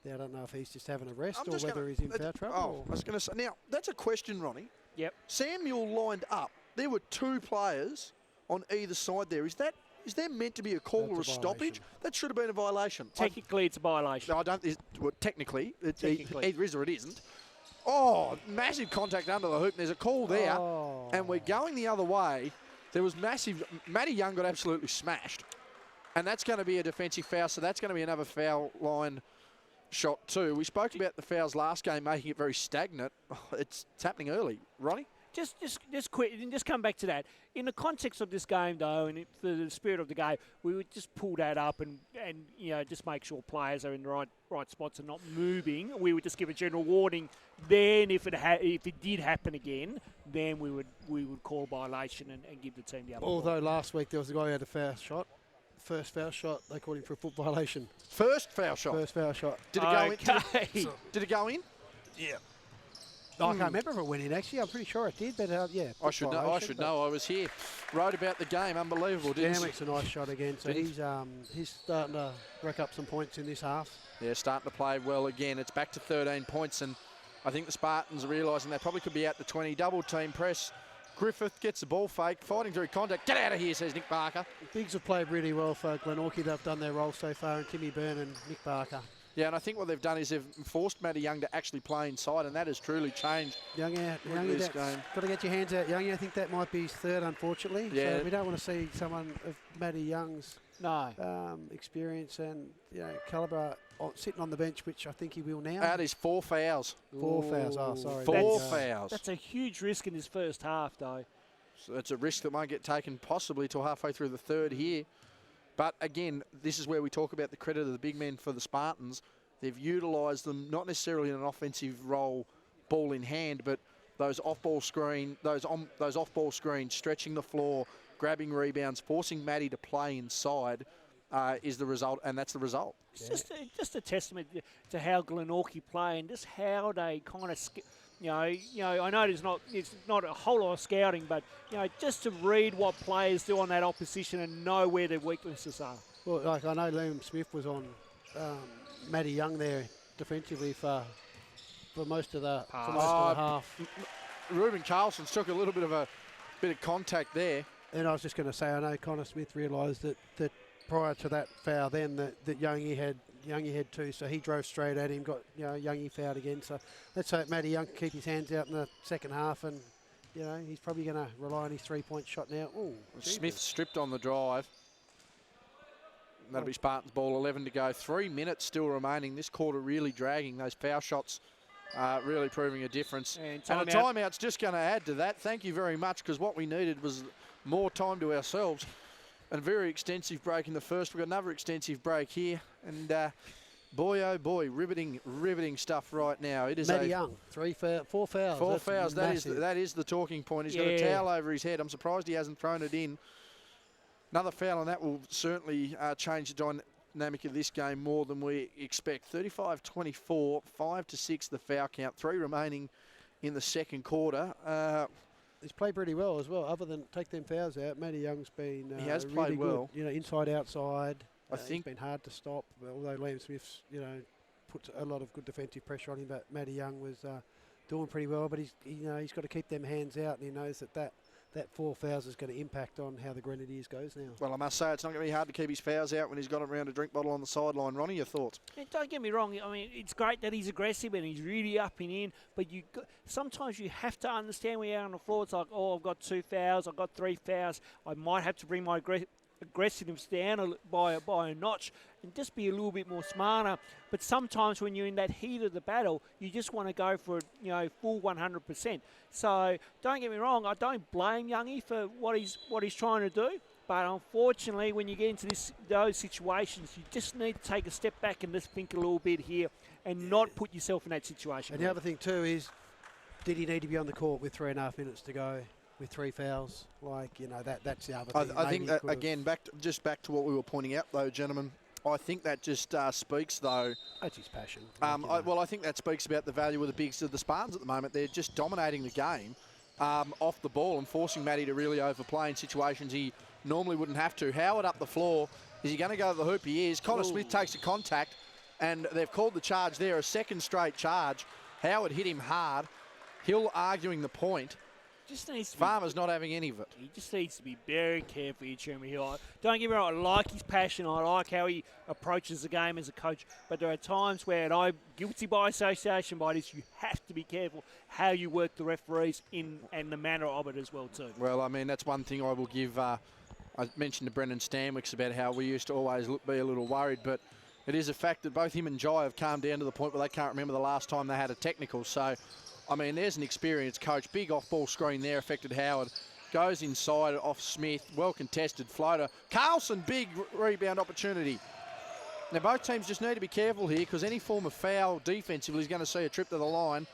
Now, I don't know if he's just having a rest or whether he's in foul trouble. I was going to say, now, that's a question, Ronnie. Yep. Samuel lined up. There were 2 players on either side there. Is there meant to be a call or a That's a stoppage? violation. That should have been a violation. Technically, it's a violation. No, I don't. Well, technically, Technically. either is or it isn't. Oh, massive contact under the hoop. There's a call there, Oh. and we're going the other way. There was massive. Matty Young got absolutely smashed, and that's going to be a defensive foul. So that's going to be another foul line shot too. We spoke about the fouls last game, making it very stagnant. It's happening early, Ronnie. Just quick, and just come back to that. In the context of this game, though, and for the spirit of the game, we would just pull that up and you know, just make sure players are in the right spots and not moving. We would just give a general warning. Then, if it did happen again, then we would call violation and give the team the other. Although last week there was a guy who had a foul shot, first foul shot. They called him for a foot violation. First foul shot. First foul shot. Did it go in? Okay. Did it go in? Yeah. I can't remember if it went in, actually. I'm pretty sure it did, but yeah. I should know. I should know. I was here. Wrote about the game. Unbelievable, didn't he? Dammick's a nice shot again, so he's starting to rack up some points in this half. Yeah, starting to play well again. It's back to 13 points, and I think the Spartans are realising they probably could be out to 20. Double team press. Griffith gets the ball fake, fighting through contact. Get out of here, says Nick Barker. Bigs have played really well for Glenorchy. They've done their role so far, and Timmy Byrne and Nick Barker. Yeah, and I think what they've done is they've forced Matty Young to actually play inside, and that has truly changed Youngie, this game. got to get your hands out, Youngie. I think that might be his third, unfortunately. Yeah. So we don't want to see someone of Matty Young's No. experience and calibre sitting on the bench, which I think he will now. That is 4 fouls. 4 fouls. Oh, sorry. 4 fouls. That's a huge risk in his first half, though. So it's a risk that might get taken possibly till halfway through the third here. But again, this is where we talk about the credit of the big men for the Spartans. They've utilised them not necessarily in an offensive role, ball in hand, but those off-ball screens, stretching the floor, grabbing rebounds, forcing Matty to play inside is the result, and that's the result. It's just a testament to how Glenorchy play and just how they kind of, I know it's not a whole lot of scouting, but just to read what players do on that opposition and know where their weaknesses are. Well, like I know Liam Smith was on Matty Young there defensively for most of the half. Ruben Carlson's took a little bit of contact there. And I was just going to say, I know Connor Smith realised that prior to that foul then that Youngie had too, so he drove straight at him, got Youngie fouled again. So let's hope Matty Young can keep his hands out in the second half, and he's probably going to rely on his 3-point shot now. Ooh, Smith stripped on the drive. That'll be Spartans ball, 11 to go. 3 minutes still remaining. This quarter really dragging. Those foul shots really proving a difference. And a timeout's just going to add to that. Thank you very much, because what we needed was more time to ourselves. And a very extensive break in the first. We've got another extensive break here. And boy, oh boy, riveting stuff right now. It is Matty Young, 4 fouls. 4 fouls. That is the talking point. He's got a towel over his head. I'm surprised he hasn't thrown it in. Another foul, and that will certainly change the dynamic of this game more than we expect. 35-24, 5-6 the foul count. 3 remaining in the second quarter. He's played pretty well as well. Other than take them fouls out, Matty Young's been he has really played well. Good. Inside, outside. I think it's been hard to stop. Although Liam Smith's puts a lot of good defensive pressure on him, but Matty Young was doing pretty well. But he's got to keep them hands out, and he knows that 4 fouls is going to impact on how the Grenadiers goes now. Well, I must say it's not going to be hard to keep his fouls out when he's got around a drink bottle on the sideline. Ronnie, your thoughts? Don't get me wrong. I mean, it's great that he's aggressive and he's really up and in, but sometimes you have to understand when you're out on the floor. It's like, I've got 2 fouls, I've got 3 fouls. I might have to bring my aggressiveness down by a notch and just be a little bit more smarter. But sometimes when you're in that heat of the battle, you just want to go for full 100%. So don't get me wrong, I don't blame Youngie for what he's trying to do. But unfortunately, when you get into those situations, you just need to take a step back and just think a little bit here and not put yourself in that situation. And the other thing too is, did he need to be on the court with 3.5 minutes to go? With 3 fouls, that's the other thing. I think that, again, back to what we were pointing out, though, gentlemen, I think that just speaks, though. That's his passion. I think that speaks about the value of the bigs of the Spartans at the moment. They're just dominating the game off the ball and forcing Matty to really overplay in situations he normally wouldn't have to. Howard up the floor. Is he going to go to the hoop? He is. Connor Smith takes a contact, and they've called the charge there, a second straight charge. Howard hit him hard. Hill arguing the point. Farmer's not having any of it. He just needs to be very careful here, Jeremy Hill. Don't get me wrong, I like his passion. I like how he approaches the game as a coach. But there are times where, and I'm guilty by association by this, you have to be careful how you work the referees in and the manner of it as well too. Well, I mean, that's one thing I will give. I mentioned to Brendan Stanwicks about how we used to always be a little worried, but it is a fact that both him and Jai have calmed down to the point where they can't remember the last time they had a technical. So, I mean, there's an experienced coach. Big off-ball screen there, affected Howard. Goes inside off Smith. Well-contested floater. Carlson, big rebound opportunity. Now, both teams just need to be careful here, because any form of foul defensively is going to see a trip to the line.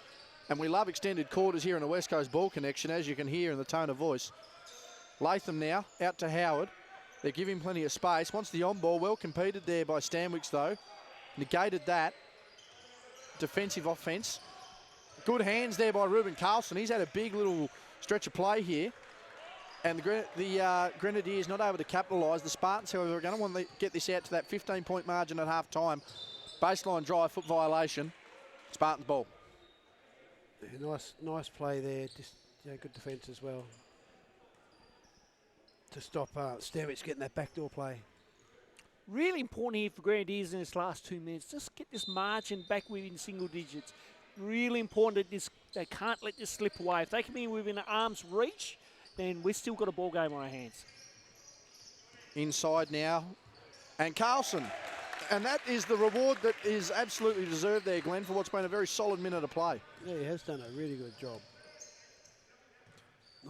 And we love extended quarters here in the West Coast Ball Connection, as you can hear in the tone of voice. Latham now, out to Howard. They give him plenty of space. Wants the on-ball. Well competed there by Stanwicks, though. Negated that. Defensive offence. Good hands there by Ruben Carlson. He's had a big little stretch of play here. And the Grenadiers not able to capitalise. The Spartans, however, are going to want to get this out to that 15-point margin at half-time. Baseline drive, foot violation. Spartans ball. Yeah, nice play there. Just good defence as well. To stop Stanwicks getting that backdoor play. Really important here for Grenadiers in this last 2 minutes. Just get this margin back within single digits. Really important that they can't let this slip away. If they can be within arm's reach, then we've still got a ball game on our hands. Inside now. And Carlson. And that is the reward that is absolutely deserved there, Glenn, for what's been a very solid minute of play. Yeah, he has done a really good job.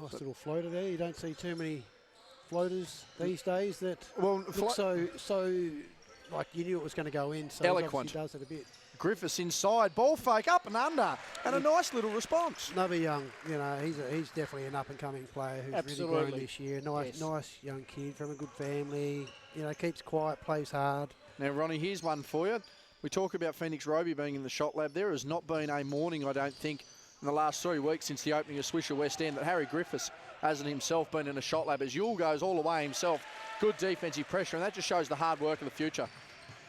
Nice little floater there. You don't see too many floaters these days that look so like you knew it was going to go in. So eloquent. He does it a bit. Griffiths inside, ball fake up and under, and a nice little response. Another young, he's definitely an up-and-coming player who's really grown this year. Nice young kid from a good family. Keeps quiet, plays hard. Now, Ronnie, here's one for you. We talk about Phoenix Roby being in the shot lab. There has not been a morning, I don't think, in the last 3 weeks since the opening of Swisher West End that Harry Griffiths hasn't himself been in a shot lab. As Yule goes all the way himself, good defensive pressure, and that just shows the hard work of the future.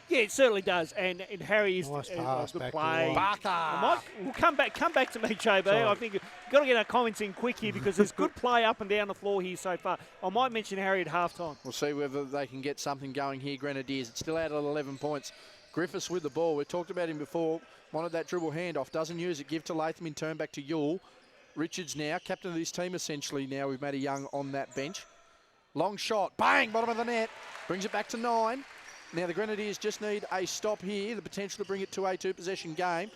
Yeah, it certainly does. And Harry is nice a pass good back play. Barker. We'll come back to me, JB. Sorry. I think you've got to get our comments in quick here because there's good play up and down the floor here so far. I might mention Harry at halftime. We'll see whether they can get something going here, Grenadiers. It's still out at 11 points. Griffiths with the ball. We've talked about him before. Wanted that dribble handoff. Doesn't use it. Give to Latham in turn back to Yule. Richards now, captain of this team essentially now with Matty Young on that bench. Long shot. Bang! Bottom of the net. Brings it back to 9. Now the Grenadiers just need a stop here. The potential to bring it to a 2-possession game.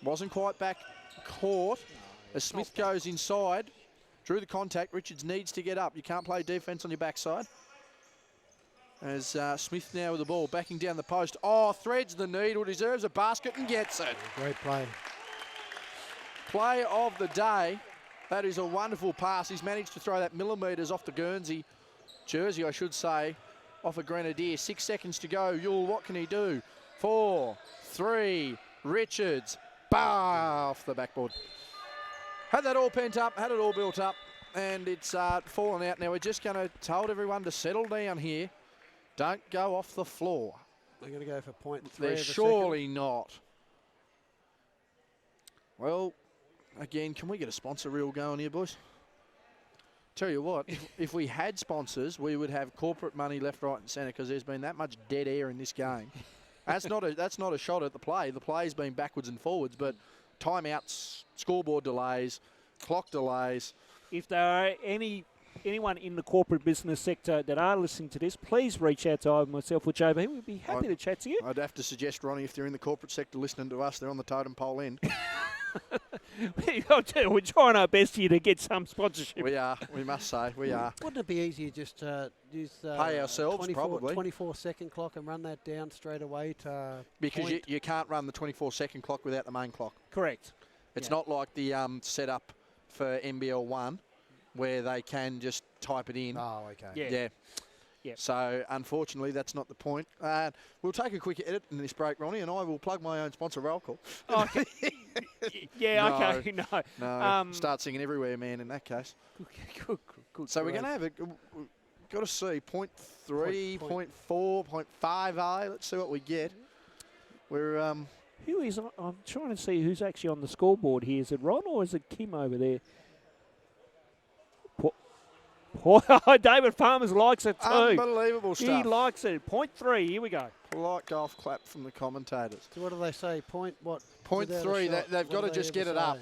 Wasn't quite back caught. As Smith goes inside. Drew the contact. Richards needs to get up. You can't play defence on your backside. As Smith now with the ball, backing down the post. Oh, threads the needle, deserves a basket and gets it. Great play. Play of the day. That is a wonderful pass. He's managed to throw that millimetres off the Guernsey jersey, I should say, off a Grenadier. 6 seconds to go. Yule, what can he do? 4, 3, Richards. Bah! Off the backboard. Had that all pent up, had it all built up, and it's fallen out. Now we're just going to tell everyone to settle down here. Don't go off the floor. They're going to go for point 3. They're surely not. Well, again, can we get a sponsor reel going here, boys? Tell you what, if we had sponsors, we would have corporate money left, right and centre because there's been that much dead air in this game. That's not a shot at the play. The play's been backwards and forwards, but timeouts, scoreboard delays, clock delays. If there are anyone in the corporate business sector that are listening to this, please reach out to either myself or JB. We'd be happy to chat to you. I'd have to suggest, Ronnie, if they're in the corporate sector listening to us, they're on the totem pole end. We're trying our best here to get some sponsorship. We are, we must say, we are. Wouldn't it be easier just to use pay ourselves, probably. 24-second clock and run that down straight away to because you can't run the 24-second clock without the main clock. Correct. It's not like the setup for NBL 1 where they can just type it in. Oh, okay. Yeah. So, unfortunately, that's not the point. We'll take a quick edit in this break, Ronnie, and I will plug my own sponsor, roll call. Okay. Okay. No, start singing everywhere, man, in that case. Good. So we're going to have we've got to see 0.3, 0.4, 0.5. Let's see what we get. We're Who is? I'm trying to see who's actually on the scoreboard here. Is it Ron or is it Kim over there? David Farmers likes it too. unbelievable stuff. He likes it. 0.3. Here we go. Polite golf clap from the commentators. So what do they say? Point what? 0.3. They've got to just get it up.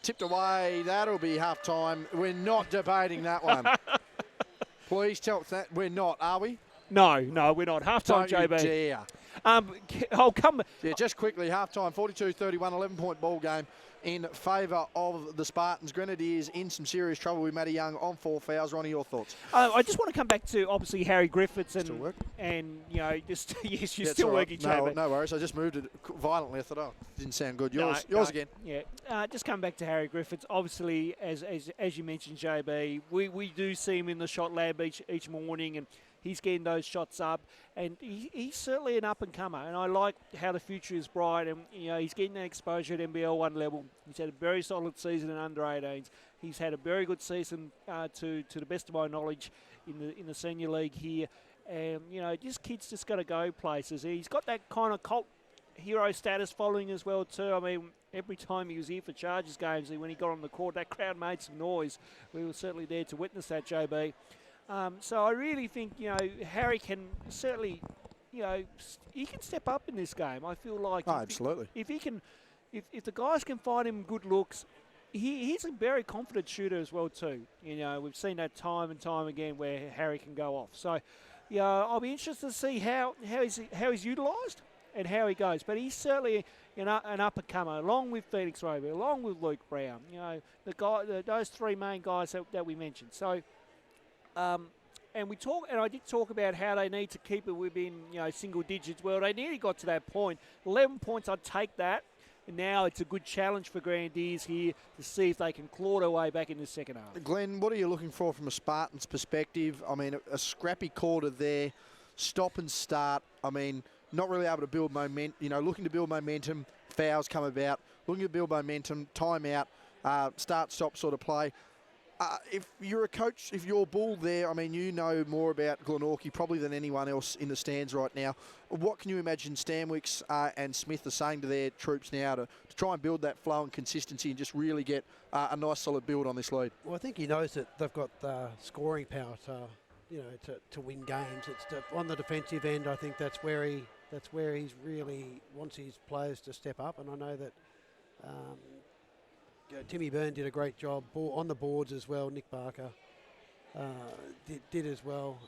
Tipped away. That'll be half time. We're not debating that one. Please tell us that we're not, are we? No, we're not. Half time, Don't you JB. dare. I'll come. Yeah, just quickly, half time, 42-31, 11-point ball game. in favour of the Spartans. Grenadiers in some serious trouble with Matty Young on 4 fouls. Ronnie, your thoughts? I just want to come back to obviously Harry Griffiths Still working? and just yes, you're Yeah, still it's all working, right. Jay. No worries. I just moved it violently. I thought, oh, didn't sound good. No, Yours again. Yeah, just come back to Harry Griffiths. Obviously, as you mentioned, JB, we do see him in the shot lab each morning, and he's getting those shots up, and he's certainly an up-and-comer, and I like how the future is bright, and he's getting that exposure at NBL 1 level. He's had a very solid season in under-18s. He's had a very good season, to the best of my knowledge, in the senior league here, and this kid's just got to go places. He's got that kind of cult hero status following as well too. I mean, every time he was here for Chargers games, when he got on the court, that crowd made some noise. We were certainly there to witness that, JB. So I really think, Harry can certainly, he can step up in this game. I feel like Absolutely. If the guys can find him good looks, he's a very confident shooter as well too. We've seen that time and time again where Harry can go off. So, I'll be interested to see how he's utilised and how he goes. But he's certainly an up-and-comer, along with Phoenix Roby, along with Luke Brown. Those three main guys that we mentioned. So. And I did talk about how they need to keep it within, single digits. Well, they nearly got to that point. 11 points, I'd take that. And now it's a good challenge for Grenadiers here to see if they can claw their way back in the second half. Glenn, what are you looking for from a Spartans perspective? I mean, a scrappy quarter there, stop and start. I mean, not really able to build momentum. Looking to build momentum, fouls come about. Looking to build momentum, timeout, start, stop sort of play. If you're a coach, if you're Bull there, I mean, you know more about Glenorchy probably than anyone else in the stands right now. What can you imagine Stanwicks and Smith are saying to their troops now to try and build that flow and consistency and just really get a nice solid build on this lead? Well, I think he knows that they've got the scoring power to win games. It's on the defensive end. I think that's where he's really wants his players to step up, and I know that. Timmy Byrne did a great job on the boards as well. Nick Barker did as well.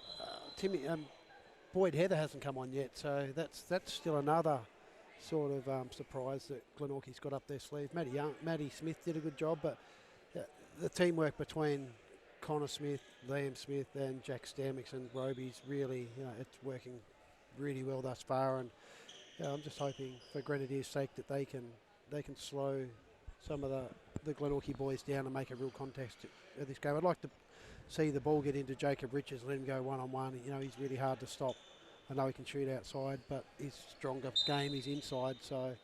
Boyd Heather hasn't come on yet, so that's still another sort of surprise that Glenorchy's got up their sleeve. Matty Smith did a good job, but the teamwork between Connor Smith, Liam Smith, and Jack Stanwicks and Roby's really, it's working really well thus far. And I'm just hoping for Grenadiers' sake that they can slow some of the Glenorchy boys down and make a real contest of this game. I'd like to see the ball get into Jacob Richards, let him go one-on-one. He's really hard to stop. I know he can shoot outside, but his stronger game is inside. So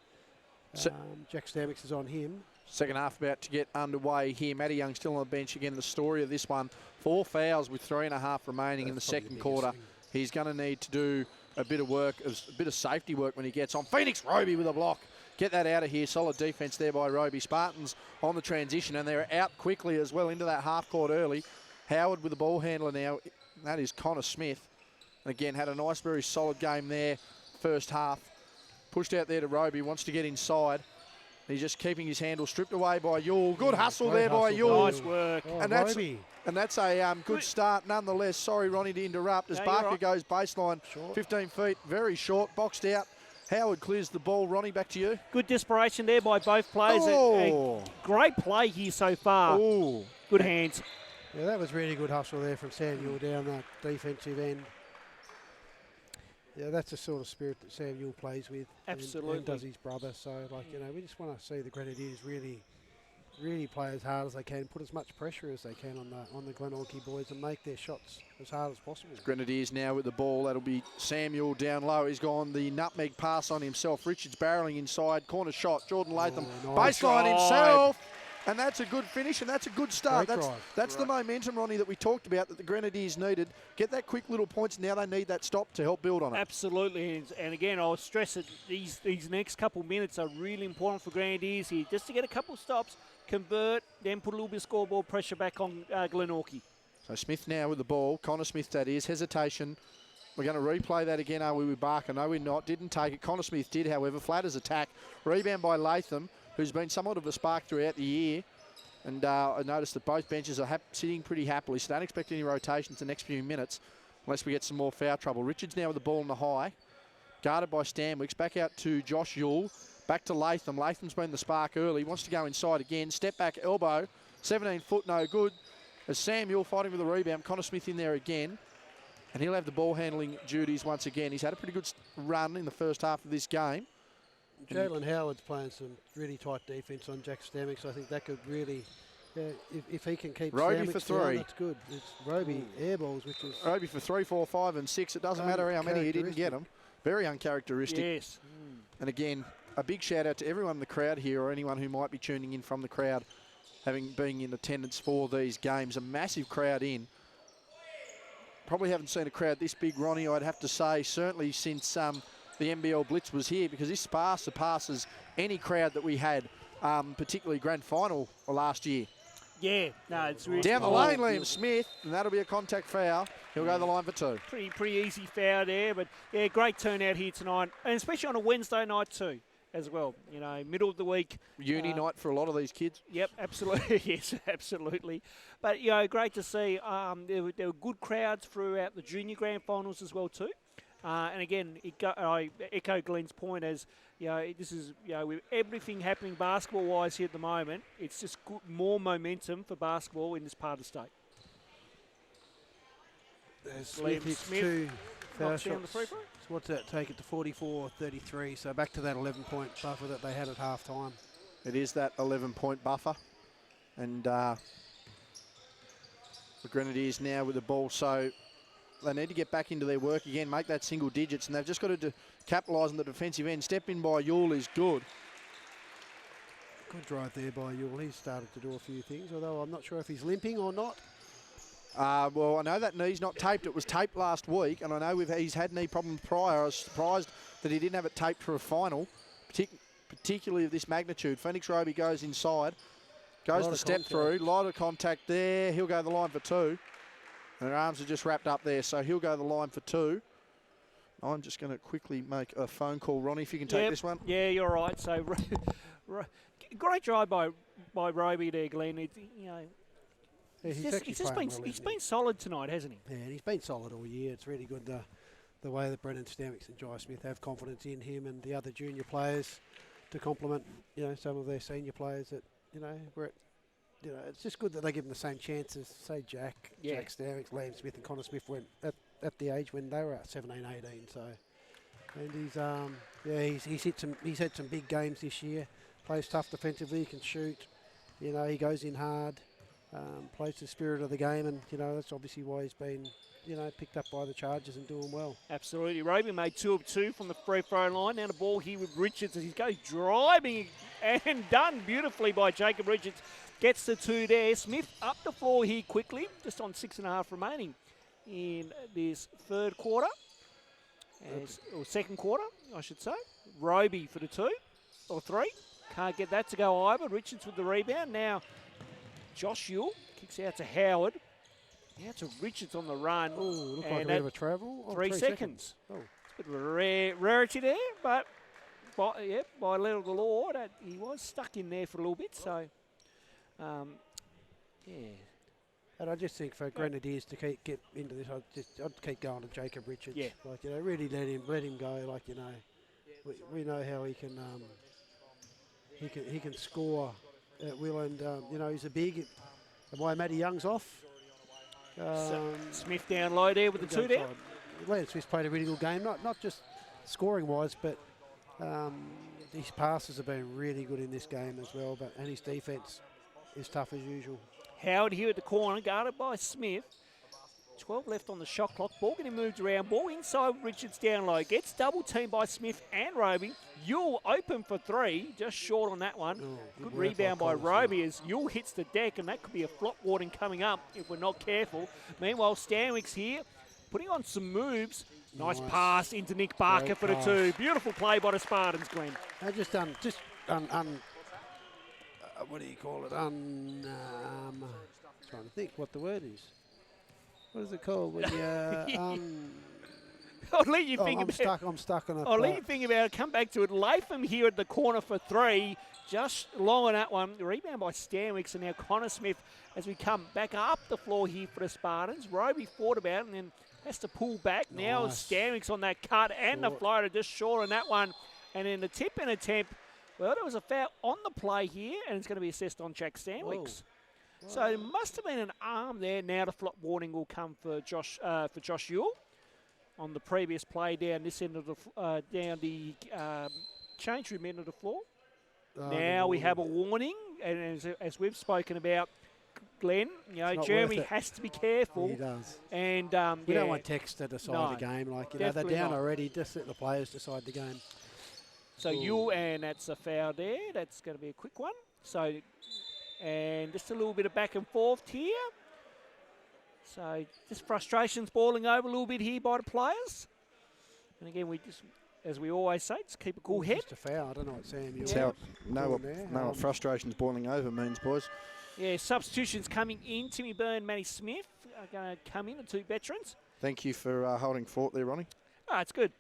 Jack Stanwicks is on him. Second half about to get underway here. Matty Young still on the bench again. The story of this one, 4 fouls with 3.5 remaining in the second quarter. He's going to need to do a bit of work, a bit of safety work when he gets on. Phoenix Roby with a block. Get that out of here. Solid defence there by Roby. Spartans on the transition, and they're out quickly as well into that half court early. Howard with the ball handler now. That is Connor Smith. And again, had a nice, very solid game there first half. Pushed out there to Roby. Wants to get inside. He's just keeping his handle stripped away by Yule. Good hustle there by Yule. Nice work. Oh, And that's a good start nonetheless. Sorry, Ronnie, to interrupt. As Barker goes baseline, 15 feet, very short, boxed out. Howard clears the ball. Ronnie, back to you. Good desperation there by both players. Oh. Great play here so far. Oh. Good hands. Yeah, that was really good hustle there from Samuel down that defensive end. Yeah, that's the sort of spirit that Samuel plays with. Absolutely. And does his brother. So, we just want to see the Grenadiers really play as hard as they can, put as much pressure as they can on the Glenorchy boys and make their shots as hard as possible. Grenadiers now with the ball. That'll be Samuel down low. He's gone the nutmeg pass on himself. Richards barreling inside. Corner shot. Jordan Latham. Nice Baseline himself. And that's a good finish, and that's a good start. Great That's the momentum, Ronnie, that we talked about that the Grenadiers needed. Get that quick little points. Now they need that stop to help build on it. Absolutely. And again, I'll stress that these next couple minutes are really important for Grenadiers here. Just to get a couple stops, convert, then put a little bit of scoreboard pressure back on Glenorchy. So Smith now with the ball. Connor Smith, that is. Hesitation. We're going to replay that again, are we, with Barker? No, we're not. Didn't take it. Connor Smith did, however. Flatters attack. Rebound by Latham, who's been somewhat of a spark throughout the year. And I noticed that both benches are sitting pretty happily, so don't expect any rotations the next few minutes unless we get some more foul trouble. Richards now with the ball in the high. Guarded by Stanwicks. Back out to Josh Yule. Back to Latham. Latham's been the spark early. Wants to go inside again. Step back elbow. 17 foot, no good. As Samuel fighting with the rebound. Connor Smith in there again. And he'll have the ball handling duties once again. He's had a pretty good run in the first half of this game. Jalen Howard's playing some really tight defence on Jack Stamix. I think that could really, if he can keep Roby Stamix for down, three. that's good. It's Roby airballs, which is Roby for 3, 4, 5 and 6. It doesn't matter how many he didn't get them. Very uncharacteristic. Yes. And again, a big shout out to everyone in the crowd here, or anyone who might be tuning in from the crowd, having been in attendance for these games. A massive crowd in. Probably haven't seen a crowd this big, Ronnie, I'd have to say, certainly since the NBL Blitz was here, because this surpasses any crowd that we had, particularly grand final last year. Yeah, no, it's really Down the lane, Liam Smith, and that'll be a contact foul. He'll go the line for 2. pretty easy foul there, but yeah, great turnout here tonight, and especially on a Wednesday night too, as well. You know, middle of the week. Uni night for a lot of these kids. Yep, absolutely. Yes, absolutely. But, you know, great to see. There were good crowds throughout the junior grand finals as well too. And again, I echo Glenn's point as, you know, this is, you know, with everything happening basketball-wise here at the moment, it's just good, more momentum for basketball in this part of the state. Smith hits Smith 2 foul knocks down the shots. free throw. So what's that take it to 44-33? So back to that 11-point buffer that they had at half time. It is that 11-point buffer. And the Grenadiers now with the ball, so they need to get back into their work again, make that single digits, and they've just got to capitalise on the defensive end. Step in by Yule is good. Good drive there by Yule. He's started to do a few things, although I'm not sure if he's limping or not. Well, I know that knee's not taped. It was taped last week, and I know he's had knee problems prior. I was surprised that he didn't have it taped for a final, particularly of this magnitude. Phoenix Roby goes inside, goes the step through, lot of contact there. He'll go the line for 2. And her arms are just wrapped up there, so he'll go the line for 2. I'm just going to quickly make a phone call. Ronnie, if you can take this one. Yeah, you're right. So, great drive by Roby there, Glenn. You know, Yeah, he's been solid tonight, hasn't he? Yeah, and he's been solid all year. It's really good the way that Brendan Stamix and Jai Smith have confidence in him and the other junior players to complement, you know, some of their senior players that, you know, it's just good that they give them the same chances, say Jack Stamix, Liam Smith and Connor Smith went at the age when they were at 17, 18. So, and he's had some big games this year. Plays tough defensively, he can shoot. You know, he goes in hard. Plays the spirit of the game, and you know that's obviously why he's been, you know, picked up by the Chargers and doing well. Absolutely. Roby made 2 of 2 from the free throw line. Now the ball here with Richards as he goes driving and done beautifully by Jacob Richards. Gets the 2 there. Smith up the floor here quickly, just on 6.5 remaining in this third quarter, or second quarter, I should say. Roby for the 2 or 3. Can't get that to go either. Richards with the rebound now. Josh Yule kicks out to Howard. Now to Richards on the run. Oh, looked like a bit of a travel. 3 seconds. Oh. It's a bit of a rarity there, but by letter of the law, he was stuck in there for a little bit. So, yeah. And I just think for Grenadiers to get into this, I'd keep going to Jacob Richards. Yeah. Like, you know, really let him go. Like, you know, we know how he can score at will, and you know, he's a big. Why Matty Young's off. Smith down low there with the 2 down. Liam Smith's played a really good game, not just scoring wise, but his passes have been really good in this game as well. And his defence is tough as usual. Howard here at the corner, guarded by Smith. 12 left on the shot clock. Ball getting moved around. Ball inside. Richards down low. Gets double teamed by Smith and Roby. Yule open for 3. Just short on that one. Oh, good rebound by Roby as Yule hits the deck, and that could be a flop warning coming up if we're not careful. Meanwhile, Stanwick's here, putting on some moves. Nice pass into Nick Barker Great for the pass. 2. Beautiful play by the Spartans, Glenn. They what do you call it? Trying to think what the word is. What is it called? When you, I'll let you think about I'm stuck on it. I'll let you think about it. Come back to it. Latham here at the corner for 3. Just long on that one. The rebound by Stanwicks, and now Connor Smith as we come back up the floor here for the Spartans. Roby thought about it and then has to pull back. Now Nice. Stanwicks on that cut and the floater just short on that one. And then the tip and attempt Well, there was a foul on the play here, and it's going to be assessed on Jack Stanwicks. So it must have been an arm there. Now the flop warning will come for Josh Yule on the previous play down this end of the down the change room end of the floor. Now we have a warning, and as we've spoken about, Glenn, Jeremy has to be careful. He does. And we don't want Tex to decide the game. Like they're down not. already. Just let the players decide the game. So Yule, and that's a foul there. That's going to be a quick one. So, and just a little bit of back and forth here. So just frustrations boiling over a little bit here by the players. And again, we just, as we always say, just keep a cool head. Just a foul. I don't know what Sam. That's how what frustrations boiling over means, boys. Yeah, substitutions coming in. Timmy Byrne, Matty Smith are going to come in, the two veterans. Thank you for holding fort there, Ronnie. Oh, it's good.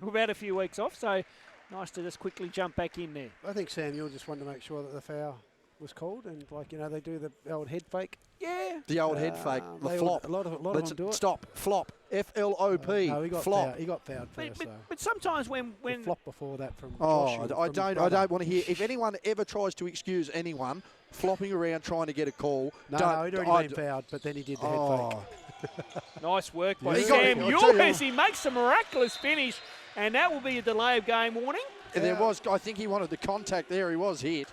We've had a few weeks off, so nice to just quickly jump back in there. I think Samuel just wanted to make sure that the foul was called, and they do the old head fake. Yeah. The old head fake, the flop. A lot of them do it. Stop, flop, F-L-O-P, no, he got flop. He got fouled first, but sometimes when the flop before that from Oh, Josh, I don't want to hear. If anyone ever tries to excuse anyone flopping around trying to get a call, he'd already been fouled, but then he did the head fake. Nice work by Yeah. Sam I'll Yule tell you as he makes a miraculous finish, and that will be a delay of game warning. And there was, I think he wanted the contact there. He was hit,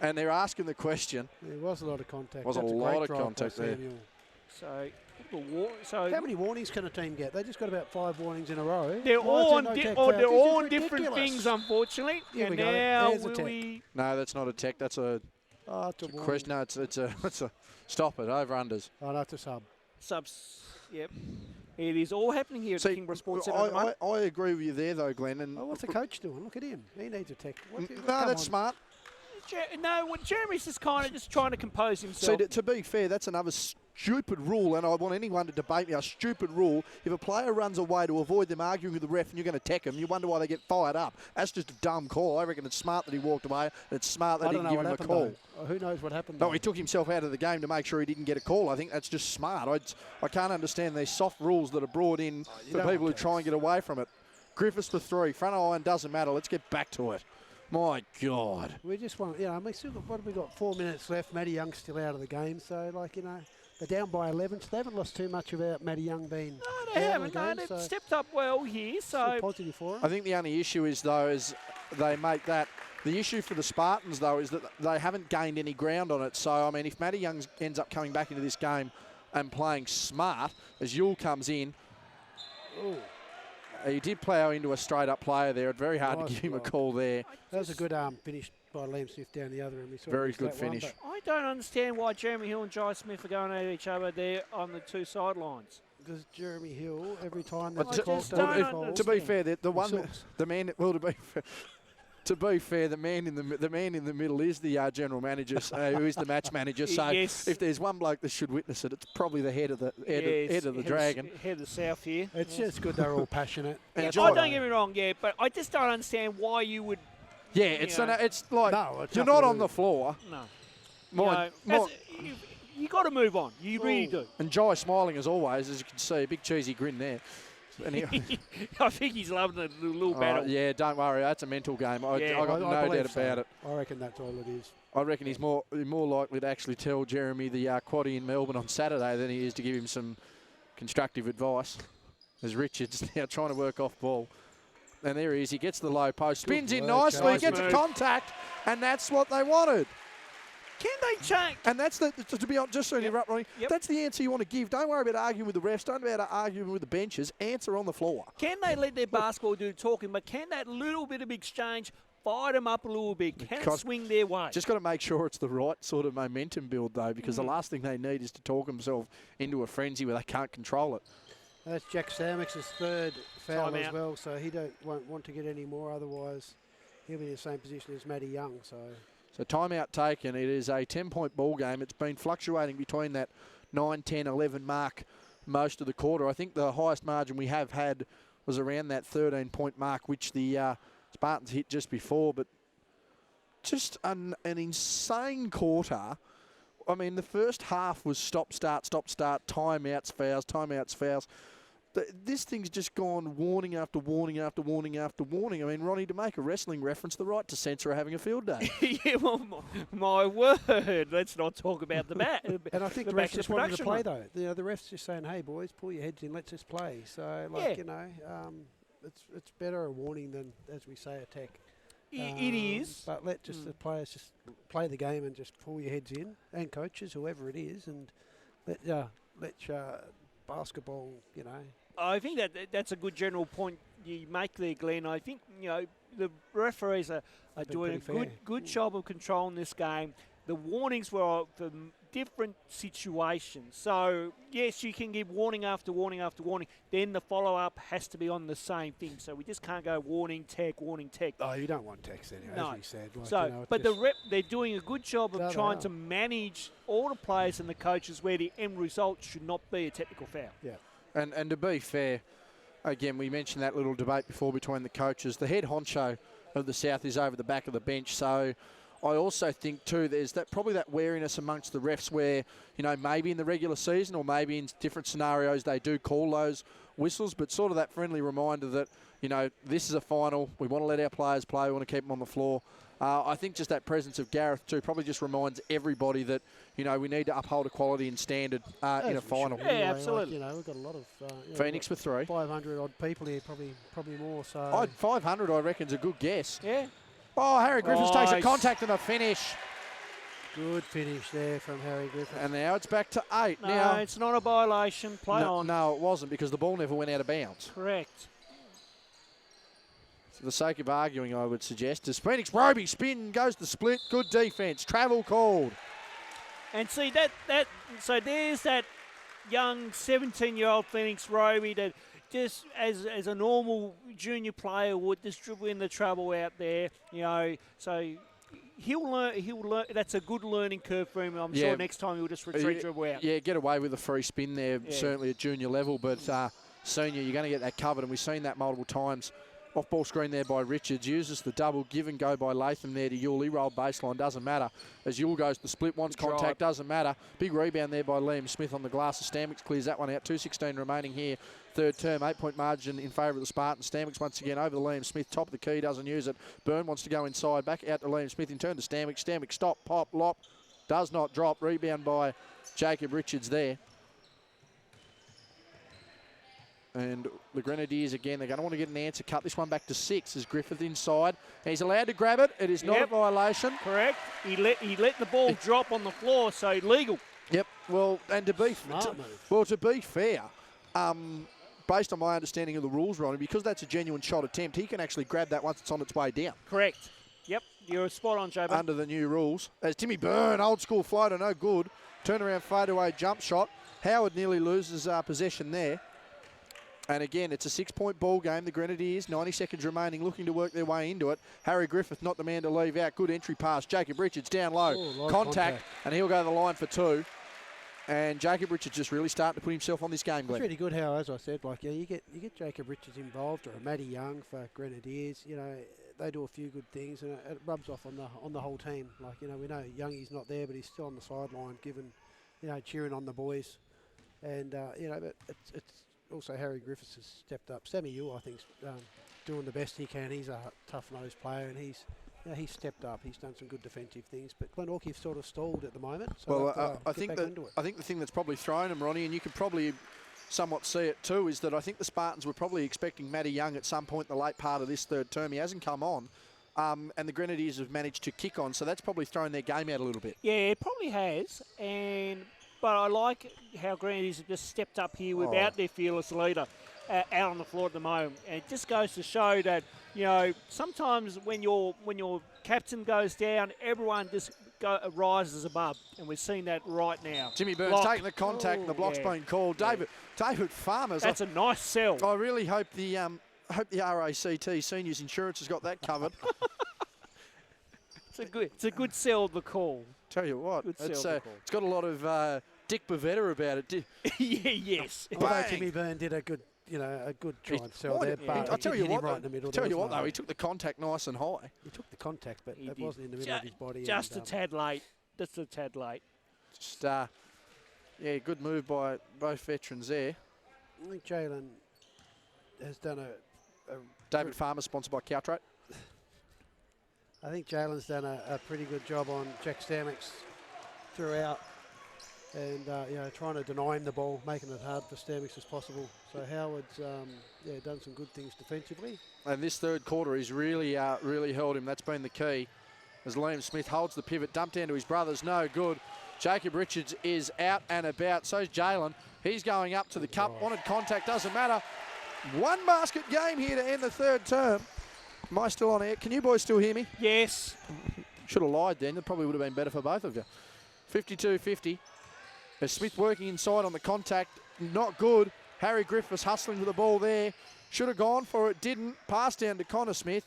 and they're asking the question. There was a lot of contact. Was That's a great lot of drive by contact there. Samuel. So How many warnings can a team get? They just got about 5 warnings in a row. they're all on, This they're all on is different ridiculous. things, unfortunately. Here and we go. now There's a will tech. we No, that's not a tech. That's a Oh, it's a warning. question. No, it's a stop it over unders. Oh, no, it's a sub. subs? Yep. It is all happening here at See, Kingborough Sports Centre at the moment. I agree with you there, though, Glenn. And Oh, what's the coach doing? Look at him. He needs a tech. no, that's smart. Jeremy's just kind of just trying to compose See, himself. to be fair, that's another stupid rule, and I want anyone to debate me. A stupid rule. If a player runs away to avoid them arguing with the ref and you're going to tech him, you wonder why they get fired up. That's just a dumb call. I reckon it's smart that he walked away. It's smart that he didn't give him a call. Who knows what happened? No, he took himself out of the game to make sure he didn't get a call. I think that's just smart. I can't understand these soft rules that are brought in for people who try and get away from it. Griffiths for 3. Front iron doesn't matter. Let's get back to it. My God. We just want, still got, what have we got? 4 minutes left. Matty Young's still out of the game, so they're down by 11. So they haven't lost too much about Matty Young being. No, they haven't. No, they've stepped up well here. So positive for them. I think the only issue is, though, is they make that. The issue for the Spartans, though, is that they haven't gained any ground on it. So, I mean, if Matty Young ends up coming back into this game and playing smart, as Yule comes in, he did plough into a straight-up player there. It's very hard to give him a call there. That was a good finish by Liam Smith down the other end. Very good finish. I don't understand why Jeremy Hill and Jai Smith are going at each other there on the two sidelines. Because Jeremy Hill, every time I they just call don't to be fair, to be fair, the man in the middle is the general manager, who is the match manager. So Yes. if there's one bloke that should witness it, it's probably the head of the dragon. Head of the south here. It's just good they're all passionate. And Oh, Jai- don't get me wrong, but I just don't understand why you would. yeah, it's Yeah. it's like No, it's you're nothing not to on do. the floor. No. You got to move on. You really do. And Jai smiling as always, as you can see, a big cheesy grin there. Anyway, I think he's loving the little battle. yeah, don't worry, that's a mental game. I got no doubt believe so. about it. I reckon that's all it is. I reckon he's more likely to actually tell Jeremy the quaddie in Melbourne on Saturday than he is to give him some constructive advice. As Richard's now trying to work off ball. And there he is. He gets the low post. Spins in work, nicely. Nice Gets move. a contact. And that's what they wanted. Can they change? And that's to be honest, just to interrupt, Ronnie, Yep. that's the answer you want to give. Don't worry about arguing with the refs. Don't worry about arguing with the benches. Answer on the floor. Can they let their basketball do talking? But can that little bit of exchange fire them up a little bit? Can it Because- swing their way? Just got to make sure it's the right sort of momentum build, though, because the last thing they need is to talk themselves into a frenzy where they can't control it. That's Jack Stamix' third foul Time as out. well, so he won't want to get any more. Otherwise, he'll be in the same position as Matty Young. So timeout taken. It is a 10-point ball game. It's been fluctuating between that 9, 10, 11 mark most of the quarter. I think the highest margin we have had was around that 13-point mark, which the Spartans hit just before. But just an insane quarter. I mean, the first half was stop, start, timeouts, fouls. This thing's just gone warning after warning after warning after warning. I mean, Ronnie, to make a wrestling reference, the right to censor are having a field day. Yeah, well, my word. Let's not talk about the bat. And I think the back refs to just the wanted to production play, line. though. You know, the refs just saying, hey, boys, pull your heads in, let's just play. So, like, Yeah. you know, it's better a warning than, as we say, attack. It is. But let just the players just play the game and just pull your heads in, and coaches, whoever it is, and let basketball, you know. I think that's a good general point you make there, Glenn. I think, you know, the referees are been doing a pretty fair. good job of controlling this game. The warnings were for different situations. So, yes, you can give warning after warning after warning. Then the follow-up has to be on the same thing. So we just can't go warning, tech, warning, tech. Oh, you don't want text anyway, No. as we said. Like, So, you know, but they're doing a good job No, of they trying are. to manage all the players and the coaches where the end result should not be a technical foul. yeah. And to be fair, again, we mentioned that little debate before between the coaches. The head honcho of the South is over the back of the bench, so I also think too there's probably that wariness amongst the refs where, you know, maybe in the regular season or maybe in different scenarios they do call those whistles, but sort of that friendly reminder that, you know, this is a final. We want to let our players play. We want to keep them on the floor. I think just that presence of Gareth too probably just reminds everybody that, you know, we need to uphold equality and standard in As a we final. should Yeah, anyway, like, absolutely. you know, we've got a lot of Phoenix for 3. 500 odd people here, probably more. So 500, I reckon, is a good guess. Yeah. Oh, Harry Griffiths takes a Nice. contact and a finish. good finish there from Harry Griffiths. And now it's back to 8. No, now, it's not a violation. Play no, on. no, it wasn't because the ball never went out of bounds. Correct. For the sake of arguing, I would suggest. As Phoenix Roby spin, goes the split. Good defence. Travel called. And see so there's that young 17-year-old Phoenix Roby that just as a normal junior player would just dribble in the trouble out there, you know. So he'll learn. That's a good learning curve for him. I'm Yeah. sure next time he'll just retreat dribble out. Yeah, get away with a free spin there, Yeah. certainly at junior level. But senior, you're going to get that covered, and we've seen that multiple times. Off-ball screen there by Richards. Uses the double give and go by Latham there to Yule. He rolled baseline. Doesn't matter. As Yule goes to split, wants Good contact. drive. Doesn't matter. Big rebound there by Liam Smith on the glass. Stamix clears that one out. 2:16 remaining here. Third term. 8-point margin in favour of the Spartans. Stamix once again over to Liam Smith. Top of the key. Doesn't use it. Byrne wants to go inside. Back out to Liam Smith. In turn to Stamix. Stamix stop. Pop. Lop. Does not drop. Rebound by Jacob Richards there. And the Grenadiers, again, they're going to want to get an answer. Cut this one back to 6 as Griffith inside. He's allowed to grab it. It is not a Yep. violation. Correct. He let the ball drop on the floor, so legal. Yep. Well, and to be Smart move. well, to be fair, based on my understanding of the rules, Ronnie, because that's a genuine shot attempt, he can actually grab that once it's on its way down. Correct. Yep. You're spot on, Joe. Under the new rules. As Timmy Byrne, old school floater, no good. Turnaround fadeaway jump shot. Howard nearly loses possession there. And again, it's a 6-point ball game. The Grenadiers, 90 seconds remaining, looking to work their way into it. Harry Griffith, not the man to leave out. Good entry pass. Jacob Richards down low. Oh, Contact, and he'll go to the line for 2. And Jacob Richards just really starting to put himself on this game, It's Glenn. really good how, as I said, like, you get Jacob Richards involved or a Matty Young for Grenadiers. You know, they do a few good things and it rubs off on the whole team. Like, you know, we know Youngie's not there, but he's still on the sideline, cheering on the boys. And you know, but it's also Harry Griffiths has stepped up. Sammy Ewell, I think, doing the best he can. He's a tough-nosed player, and he's stepped up. He's done some good defensive things. But Glen Orkey's sort of stalled at the moment. So Well, I think the thing that's probably thrown him, Ronnie, and you could probably somewhat see it too, is that I think the Spartans were probably expecting Matty Young at some point in the late part of this third term. He hasn't come on. And the Grenadiers have managed to kick on, so that's probably thrown their game out a little bit. Yeah, it probably has. But I like how Grenadiers have just stepped up here without their fearless leader out on the floor at the moment. And it just goes to show that, you know, sometimes when your captain goes down, everyone just rises above. And we're seeing that right now. Jimmy Burns Block. taking the contact, and the block's Yeah. been called. David Farmers. That's a nice sell. I really hope the RACT Seniors Insurance has got that covered. It's a good sell of the call. Tell you what, Good it's sell, call. got a lot of Dick Bavetta about it. Yeah, yes. Although Bang. Jimmy Byrne did a good try and sell What there, a- but I'll tell you hit him what, right in the middle. Tell There you was what no- though, he took the contact nice and high. He took the contact, but He it did. wasn't in the middle of his body. Just and, a tad late. Just a tad late. Just, yeah, good move by both veterans there. I think Jalen has done a David Farmer, sponsored by Caltrate. I think Jalen's done a pretty good job on Jack Stamix throughout, and trying to deny him the ball, making it hard for Stamix as possible. So Howard's done some good things defensively. And this third quarter, he's really held him. That's been the key. As Liam Smith holds the pivot, dumped down to his brothers, no good. Jacob Richards is out and about. So's Jalen. He's going up to the cup. Wanted contact, doesn't matter. One basket game here to end the third term. Am I still on air? Can you boys still hear me? Yes. Should have lied then. That probably would have been better for both of you. 52-50. As Smith working inside on the contact. Not good. Harry Griffiths hustling with the ball there. Should have gone for it. Didn't. Pass down to Connor Smith.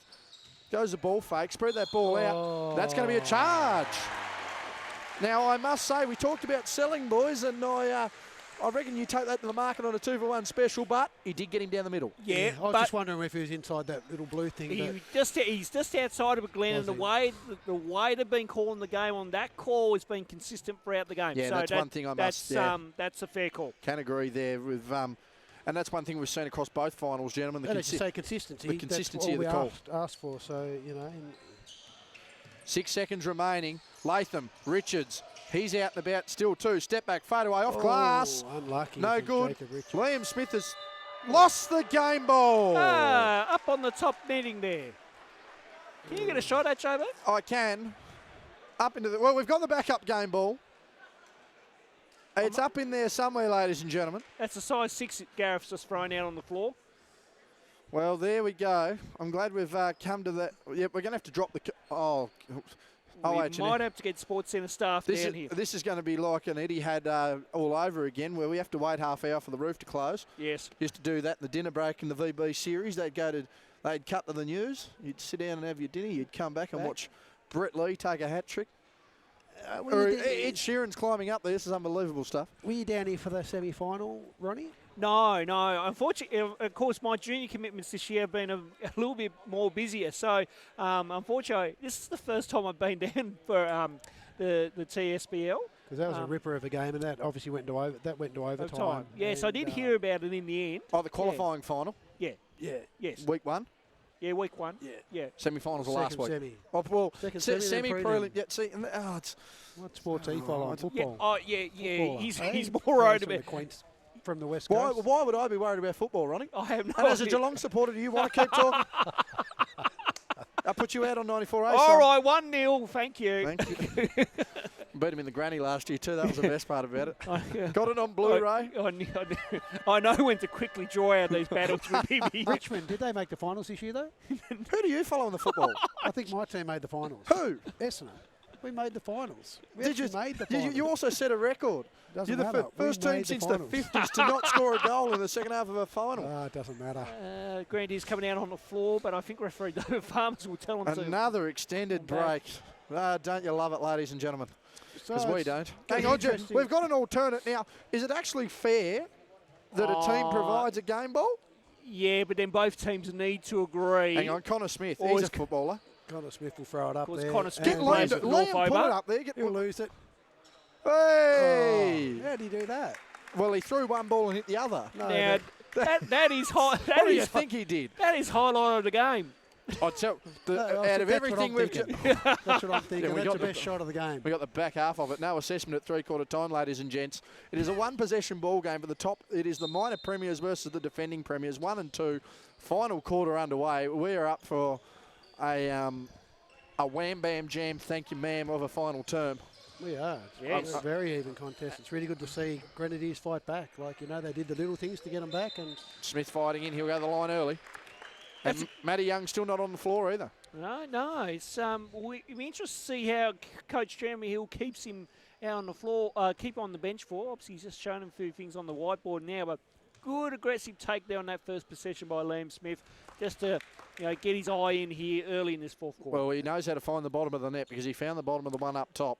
Goes the ball fake. Spread that ball out. That's going to be a charge. Now, I must say, we talked about selling, boys, and I reckon you take that to the market on a 2-for-1 special, but he did get him down the middle. Yeah, I was but just wondering if he was inside that little blue thing. he's just outside of it, Glenn, and the way they've been calling the game on that call has been consistent throughout the game. Yeah, so that's one thing I must. That's a fair call. Can agree there with, and that's one thing we've seen across both finals, gentlemen. That is to say consistency. The consistency That's of the all call. we asked for. So 6 seconds remaining. Latham, Richards. He's out and about still too. Step back, fadeaway off glass. Unlucky. No for good. Jacob Richards. Liam Smith has lost the game ball. Up on the top netting there. Can you get a shot at Jobo? I can. Up into the. Well, we've got the backup game ball. It's up in there somewhere, ladies and gentlemen. That's a size 6 that Gareth's just thrown out on the floor. Well, there we go. I'm glad we've come to that. Yep, we're going to have to drop the. We might have to get Sports Centre staff down here. This is going to be like an Etihad all over again, where we have to wait half hour for the roof to close. Yes. Used to do that in the dinner break in the VB series. They'd cut to the news. You'd sit down and have your dinner. You'd come back and watch Brett Lee take a hat trick. Ed Sheeran's climbing up there. This is unbelievable stuff. Were you down here for the semi-final, Ronnie? No. Unfortunately, of course, my junior commitments this year have been a little bit more busier. So, unfortunately, this is the first time I've been down for the TSBL. Because that was a ripper of a game, and that obviously went to overtime. Yes, I did hear about it in the end. Oh, the qualifying final. Yeah. Yes. Week 1. Yeah, week 1. Yeah. Semi-finals were last week. Semi. Oh, well, Second semi, then prelim. Yeah, see, it's. What sports he follow on football? Yeah. Footballer. He's more worried about. From the West Why Coast. would I be worried about football, Ronnie? I have no And as a idea. Geelong supporter, do you want to keep talking? I'll put you out on 94A. All right, 1-0. Thank you. Thank you. Beat him in the granny last year too. That was the best part about it. Yeah. Got it on Blu-ray. I know when to quickly draw out these battles with him. Richmond, did they make the finals this year, though? Who do you follow in the football? I think my team made the finals. Who? Essendon. We made the finals. We Did you? actually made the You, finals. you also set a record. Doesn't You're the matter. We first team made the since the finals. 50s to not score a goal in the second half of a final. It doesn't matter. Grandy's coming out on the floor, but I think referee David Farmers will tell him to. Another extended break. Don't you love it, ladies and gentlemen? Because we don't. Hang on, Jim. interesting. We've got an alternate now. Is it actually fair that a team provides a game ball? Yeah, but then both teams need to agree. Hang on, Connor Smith. Or He's a is- footballer. Connor Smith will throw it up course, there. Connor Smith Get and plays Liam, with North put it over. up there. He'll lose it. Hey! How did he do that? Well, he threw one ball and hit the other. No, Now, that is high. What do you think he did? That is highlight of the game. I tell No, out of that's what everything I'm we've thinking. just, That's what I'm thinking. we That's got the the- best shot of the game. we got the back half of it. No assessment at three-quarter time, ladies and gents. It is a one-possession ball game for the top. It is the minor premiers versus the defending premiers, 1 and 2. Final quarter underway. We are up for a wham bam jam, thank you ma'am, of a final term. We are. Yes. It's a very even contest. It's really good to see Grenadiers fight back. Like, they did the little things to get them back. And Smith fighting in. He'll go the line early. And Matty Young still not on the floor either. No. It's we interested to see how Coach Jeremy Hill keeps him out on the floor, keep on the bench for. Obviously, he's just shown him a few things on the whiteboard now, but good aggressive take there on that first possession by Liam Smith, just to get his eye in here early in this fourth quarter. Well, he knows how to find the bottom of the net because he found the bottom of the one up top.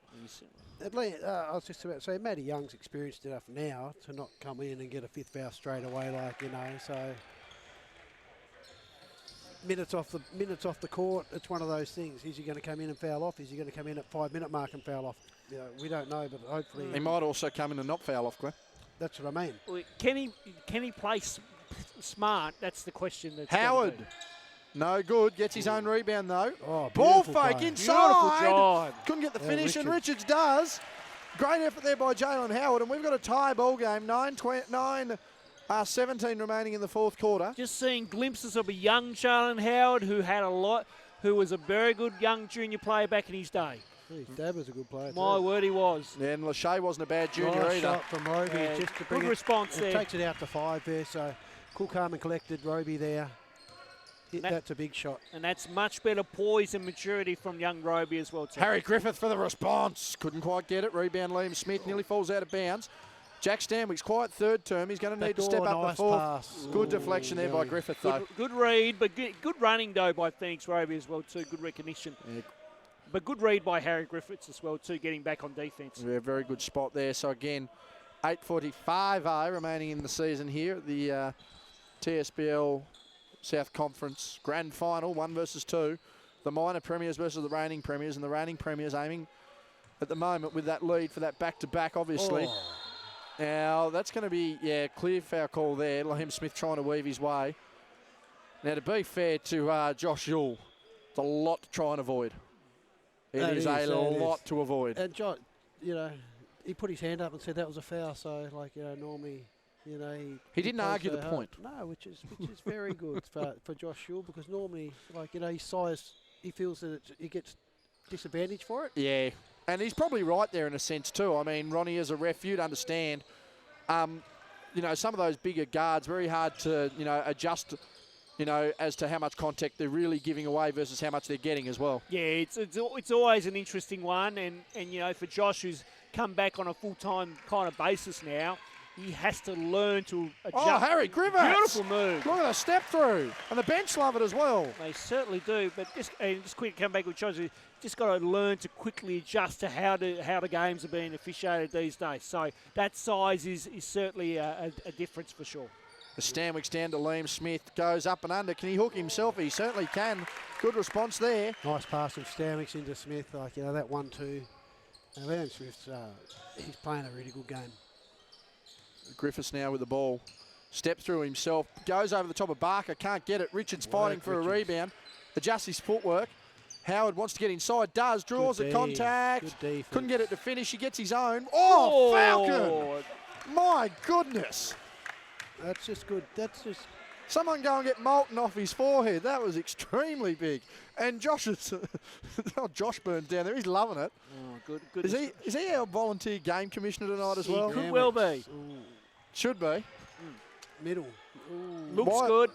at least, I was just about to say, Matty Young's experienced enough now to not come in and get a fifth foul straight away, so minutes off the court, it's one of those things. Is he going to come in and foul off? Is he going to come in at 5-minute mark and foul off? We don't know, but hopefully. He might also come in and not foul off, Glenn. That's what I mean. Can he play smart? That's the question. That's Howard, gonna no good. Gets his own rebound though. Oh, Ball beautiful fake play. be. inside. Beautiful job. Couldn't get the Yeah, finish, and Richards. Richards does. Great effort there by Jalen Howard, and we've got a tie ball game. 17 remaining in the fourth quarter. Just seeing glimpses of a young Jalen Howard who was a very good young junior player back in his day. His dad was a good player. My too. word, he was. Yeah, and Lachey wasn't a bad junior Nice either. shot from Roby Yeah, just to bring good it. response It there. takes it out to 5 there, so cool, calm and collected. Roby there. That's a big shot. And that's much better poise and maturity from young Roby as well, too. Harry Griffith for the response. Couldn't quite get it. Rebound, Liam Smith nearly falls out of bounds. Jack Stanwick's quiet third term. He's going to need to step up the Nice fourth. pass. Good deflection there by really. Griffith, though. Good read, but good running, though, by Phoenix Roby as well, too. Good recognition. Yeah. But good read by Harry Griffiths as well, too, getting back on defence. Yeah, very good spot there. So, again, 8:45 remaining in the season here at the TSBL South Conference Grand Final, 1 versus 2. The minor premiers versus the reigning premiers, and the reigning premiers aiming at the moment with that lead for that back-to-back, obviously. Oh. Now, that's going to be, clear foul call there. Laheem Smith trying to weave his way. Now, to be fair to Josh Yule, it's a lot to try and avoid. It That is is, a that lot is. to avoid. And John, he put his hand up and said that was a foul. So, normally, He didn't plays argue so the hard. point. No, which is very good for Josh Yule, because normally, his size, he feels that he gets disadvantage for it. Yeah, and he's probably right there in a sense too. I mean, Ronnie, as a ref, you'd understand. Some of those bigger guards, very hard to adjust. As to how much contact they're really giving away versus how much they're getting as well. Yeah, it's always an interesting one, and for Josh, who's come back on a full-time kind of basis now, he has to learn to adjust. Oh, Harry Griffiths! Beautiful move. Look at the step through, and the bench love it as well. They certainly do, but just quick come back with Josh. Just got to learn to quickly adjust to how the games are being officiated these days. So that size is certainly a difference for sure. The Stanwick's down to Liam Smith, goes up and under. Can he hook himself? He certainly can. Good response there. Nice pass from Stanwicks into Smith, that 1-2. And Liam Smith's, he's playing a really good game. Griffiths now with the ball. Step through himself, goes over the top of Barker, can't get it. Richards fighting for a rebound. Adjusts his footwork. Howard wants to get inside, does, draws Good a D. contact. Good defense. Couldn't get it to finish, he gets his own. Oh, Falcon! My goodness. That's just good. That's just... Someone go and get molten off his forehead. That was extremely big. And Josh Josh Burns down there, he's loving it. Oh, good. Is he our volunteer game commissioner tonight as well? He could well be. Ooh, Should be. middle. Ooh. Looks Why- good.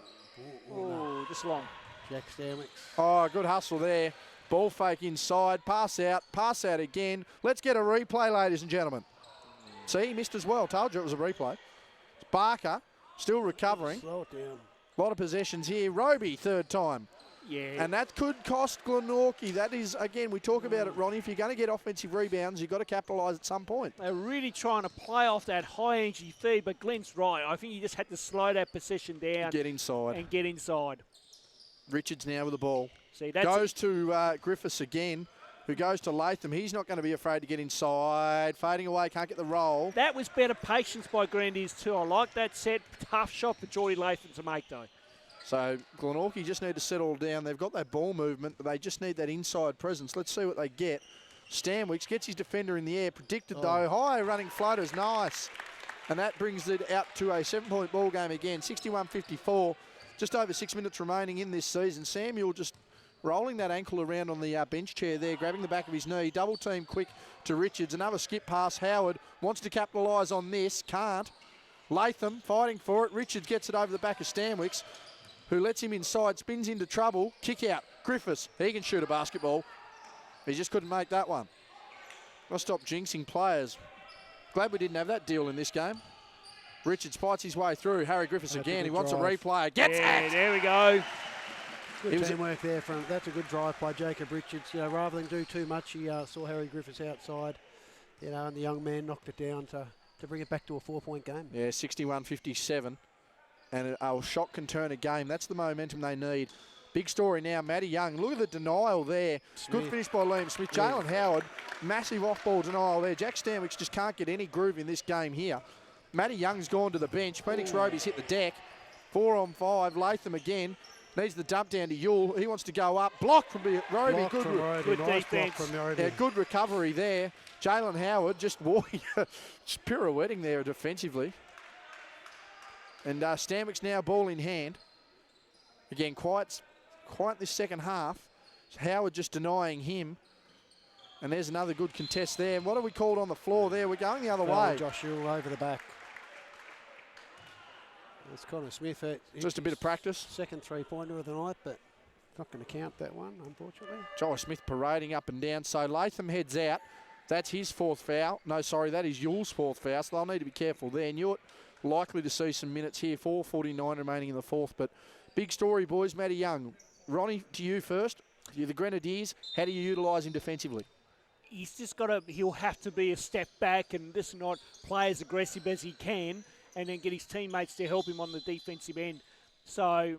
Ooh, no. Oh, just long. Jack Stanwicks. Oh, good hustle there. Ball fake inside, pass out again. Let's get a replay, ladies and gentlemen. See, he missed as well. Told you it was a replay. It's Barker, still recovering. Slow it down. A lot of possessions here. Roby, third time. Yeah. And that could cost Glenorchy. That is, again, we talk about it, Ronnie. If you're going to get offensive rebounds, you've got to capitalise at some point. They're really trying to play off that high-energy feed, but Glenn's right. I think you just had to slow that possession down Get inside. and get inside. Richards now with the ball. See, that's Goes to Griffiths again, who goes to Latham. He's not going to be afraid to get inside. Fading away, can't get the roll. that was better patience by Grandies too. I like that set. Tough shot for Geordie Latham to make, though. So Glenorchy just need to settle down. They've got that ball movement, but they just need that inside presence. Let's see what they get. Stanwicks gets his defender in the air. Predicted, though. High running floaters. Nice. And that brings it out to a 7-point ball game again. 61-54. Just over 6 minutes remaining in this season. Samuel just rolling that ankle around on the bench chair there, grabbing the back of his knee. Double team quick to Richards. Another skip pass. Howard wants to capitalise on this. Can't. Latham fighting for it. Richards gets it over the back of Stanwicks, who lets him inside, spins into trouble. Kick out. Griffiths, he can shoot a basketball. He just couldn't make that one. I'll stop jinxing players. Glad we didn't have that deal in this game. Richards fights his way through. Harry Griffiths That's a again. He good wants drive. a replay. Gets yeah, it! there we go. Good It was- teamwork there from. That's a good drive by Jacob Richards. Rather than do too much, he saw Harry Griffiths outside. And the young man knocked it down to bring it back to a 4-point game. Yeah, 61-57. And a shot can turn a game. That's the momentum they need. Big story now, Matty Young. Look at the denial there. Good Smith. finish by Liam Smith. Jalen Howard, massive off-ball denial there. Jack Stanwicks just can't get any groove in this game here. Matty Young's gone to the bench. Phoenix Roby's hit the deck. 4 on 5. Latham again. Needs the dump down to Yule. He wants to go up. Block from Roby. Block from Roby. Good Nice defence. block from Roby. Yeah, good recovery there. Jalen Howard just walking, just pirouetting there defensively. And Stanwicks now ball in hand. Again, quite this second half. Howard just denying him. And there's another good contest there. And what are we called on the floor there? We're going the other way. Josh Yule over the back. It's Connor Smith. Just a bit of practice. Second three-pointer of the night, but not going to count that one, unfortunately. Josh Smith parading up and down. So Latham heads out. That's his 4th foul. No, sorry, that is Yule's 4th foul. So they'll need to be careful there. Newitt likely to see some minutes here. 4:49 remaining in the 4th. But big story, boys. Matty Young. Ronnie, to you first. You're the Grenadiers. How do you utilise him defensively? He's just got to, he'll have to be a step back and just not play as aggressive as he can and then get his teammates to help him on the defensive end. So,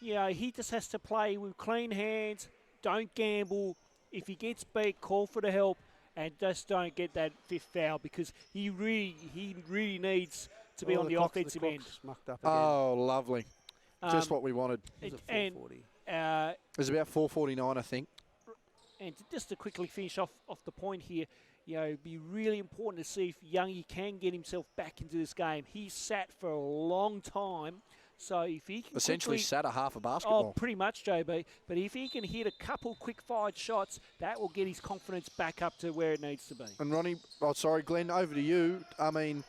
he just has to play with clean hands, don't gamble. If he gets beat, call for the help and just don't get that 5th foul because he really needs to be on the offensive end. Mucked up again. Oh, lovely. Just what we wanted. It was a And 440. It was about 4:49, I think. And just to quickly finish off the point here, it'd be really important to see if Youngie can get himself back into this game. He's sat for a long time, so if he can Essentially quickly, sat a half a basketball. pretty much, JB. But if he can hit a couple quick-fired shots, that will get his confidence back up to where it needs to be. And Ronnie, Glenn, over to you. I mean,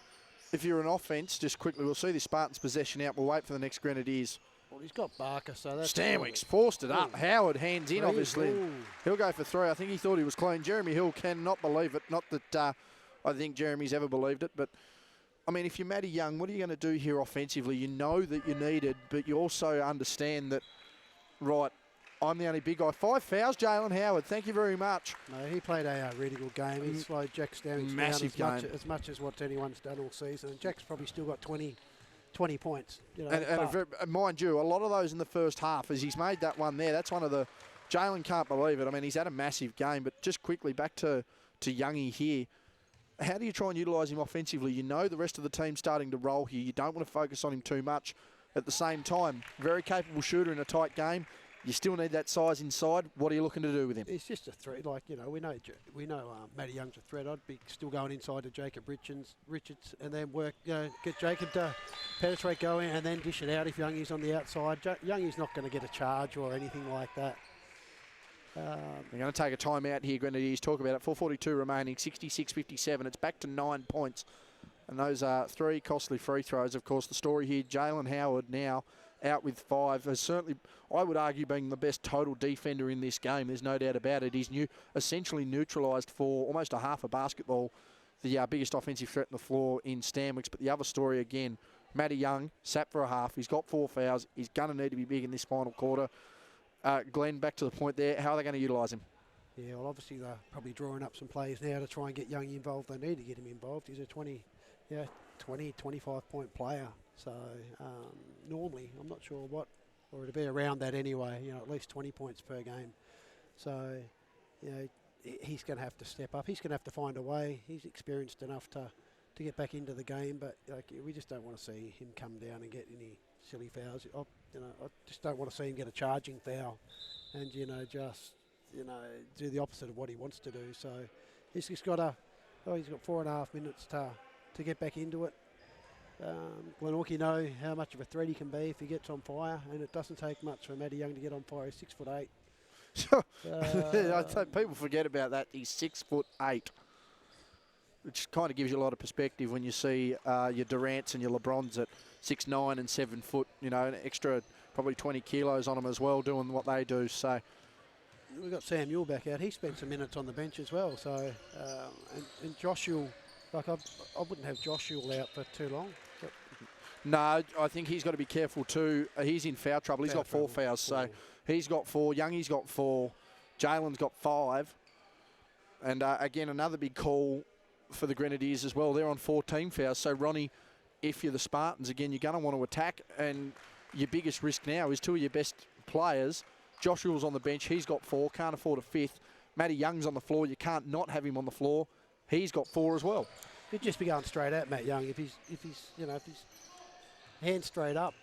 if you're an offence, just quickly, we'll see the Spartans possession out. We'll wait for the next Grenadiers. Well, he's got Barker, so that's... Stanwicks forced it up. Howard hands in, obviously. Ooh. He'll go for 3. I think he thought he was clean. Jeremy Hill cannot believe it. Not that I think Jeremy's ever believed it, but I mean, if you're Matty Young, what are you going to do here offensively? You know that you need it, but you also understand that, right, I'm the only big guy. 5 fouls, Jalen Howard. Thank you very much. No, he played a really good game. He slowed Jack Stanwicks Massive down game. as much as what anyone's done all season. And Jack's probably still got 20 points. And mind you, a lot of those in the first half, as he's made that one there, that's one of the... Jalen can't believe it. I mean, he's had a massive game, but just quickly back to Youngie here. How do you try and utilise him offensively? You know the rest of the team's starting to roll here. You don't want to focus on him too much. At the same time, very capable shooter in a tight game. You still need that size inside. What are you looking to do with him? It's just a threat. Like, we know Matty Young's a threat. I'd be still going inside to Jacob Richards and then work, get Jacob to penetrate, go in, and then dish it out if Youngie's on the outside. Youngie's not going to get a charge or anything like that. We're going to take a time out here, Grenadiers. Talk about it. 4:42 remaining, 66-57. It's back to 9 points. And those are 3 costly free throws. Of course, the story here, Jalen Howard now out with 5. Has certainly, I would argue, being the best total defender in this game. There's no doubt about it. He's essentially neutralised for almost a half a basketball, the biggest offensive threat on the floor in Stanwicks. But the other story, again, Matty Young sat for a half. He's got 4 fouls. He's going to need to be big in this final quarter. Glenn, back to the point there. How are they going to utilise him? Yeah, well, obviously they're probably drawing up some plays now to try and get Youngie involved. They need to get him involved. He's a 20, 25-point player. So normally, I'm not sure what, or it'll be around that anyway, at least 20 points per game. So, he's going to have to step up. He's going to have to find a way. He's experienced enough to get back into the game, but we just don't want to see him come down and get any silly fouls. I just don't want to see him get a charging foul and, just do the opposite of what he wants to do. So he's just got he's got 4.5 minutes to get back into it. Glenorchy know how much of a threat he can be if he gets on fire, and it doesn't take much for Matty Young to get on fire. He's 6'8". I think people forget about that. He's 6'8", which kind of gives you a lot of perspective when you see your Durants and your LeBrons at 6'9" and 7 foot. An extra probably 20 kilos on them as well, doing what they do. So we've got Sam Ewell back out. He spent some minutes on the bench as well. So and Josh Ewell, I wouldn't have Josh Ewell out for too long. No, I think he's got to be careful too. He's in foul trouble. He's got 4 fouls, so he's got 4. Youngie's got 4. Jalen's got 5. And again, another big call for the Grenadiers as well. They're on 14 fouls. So, Ronnie, if you're the Spartans, again, you're going to want to attack. And your biggest risk now is 2 of your best players. Josh Ewell's on the bench. He's got 4. Can't afford a 5th. Matty Young's on the floor. You can't not have him on the floor. He's got 4 as well. He'd just be going straight at Matt Young if he's hand straight up.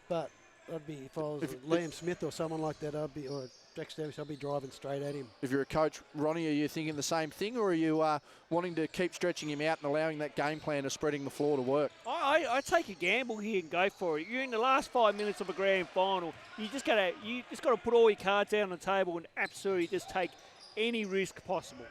But I'd be if I was Liam Smith or someone like that, or Jack Stamick, I'd be driving straight at him. If you're a coach, Ronnie, are you thinking the same thing, or are you wanting to keep stretching him out and allowing that game plan of spreading the floor to work? I take a gamble here and go for it. You're in the last 5 minutes of a grand final. You just got to put all your cards out on the table and absolutely just take any risk possible.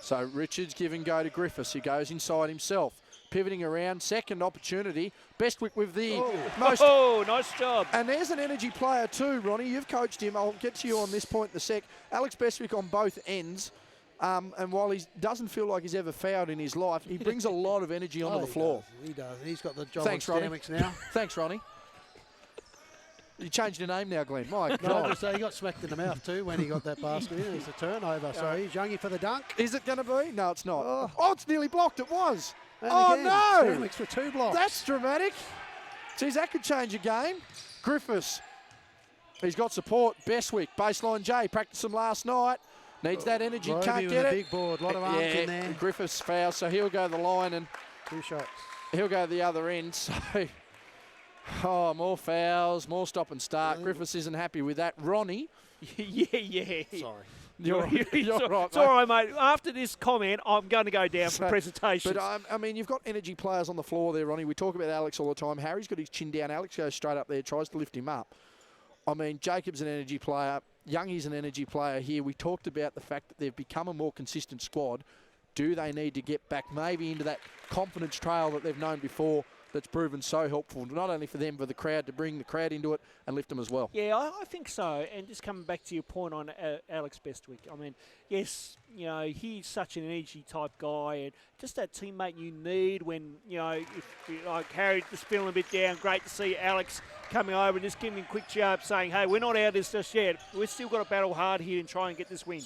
So Richards give and go to Griffiths. He goes inside himself. Pivoting around, second opportunity. Bestwick with the most... Oh, nice job. And there's an energy player too, Ronnie. You've coached him. I'll get to you on this point in a sec. Alex Bestwick on both ends. And while he doesn't feel like he's ever fouled in his life, he brings a lot of energy onto the floor. He does. He's got the job Thanks, on Ronnie. Stamick now. Thanks, Ronnie. You changed your name now, Glenn. My No, God. so he got smacked in the mouth too when he got that basket in. It's a turnover. So he's Youngie for the dunk. Is it going to be? No, it's not. Oh, it's nearly blocked. It was. And Oh, again, no. Stamick's for 2 blocks. That's dramatic. Geez, that could change a game. Griffiths. He's got support. Bestwick, baseline J, practiced him last night. Needs that energy, Roby can't with get a it. big board, a lot of arms in there. Griffiths fouls, so he'll go the line and 2 shots. he'll go the other end. So, more fouls, more stop and start. Griffiths isn't happy with that. Ronnie. Yeah. Sorry. You're right, It's all right, mate. After this comment, I'm going to go down for presentation. But, I mean, you've got energy players on the floor there, Ronnie. We talk about Alex all the time. Harry's got his chin down. Alex goes straight up there, tries to lift him up. I mean, Jacob's an energy player. Youngie's an energy player here. We talked about the fact that they've become a more consistent squad. Do they need to get back maybe into that confidence trail that they've known before that's proven so helpful, not only for them, but the crowd, to bring the crowd into it and lift them as well? Yeah, I think so. And just coming back to your point on Alex Bestwick, I mean, yes, he's such an energy type guy, and just that teammate you need when, if like Harry just feeling a bit down. Great to see Alex coming over and just giving him a quick jab saying, hey, we're not out of this just yet. We've still got to battle hard here and try and get this win.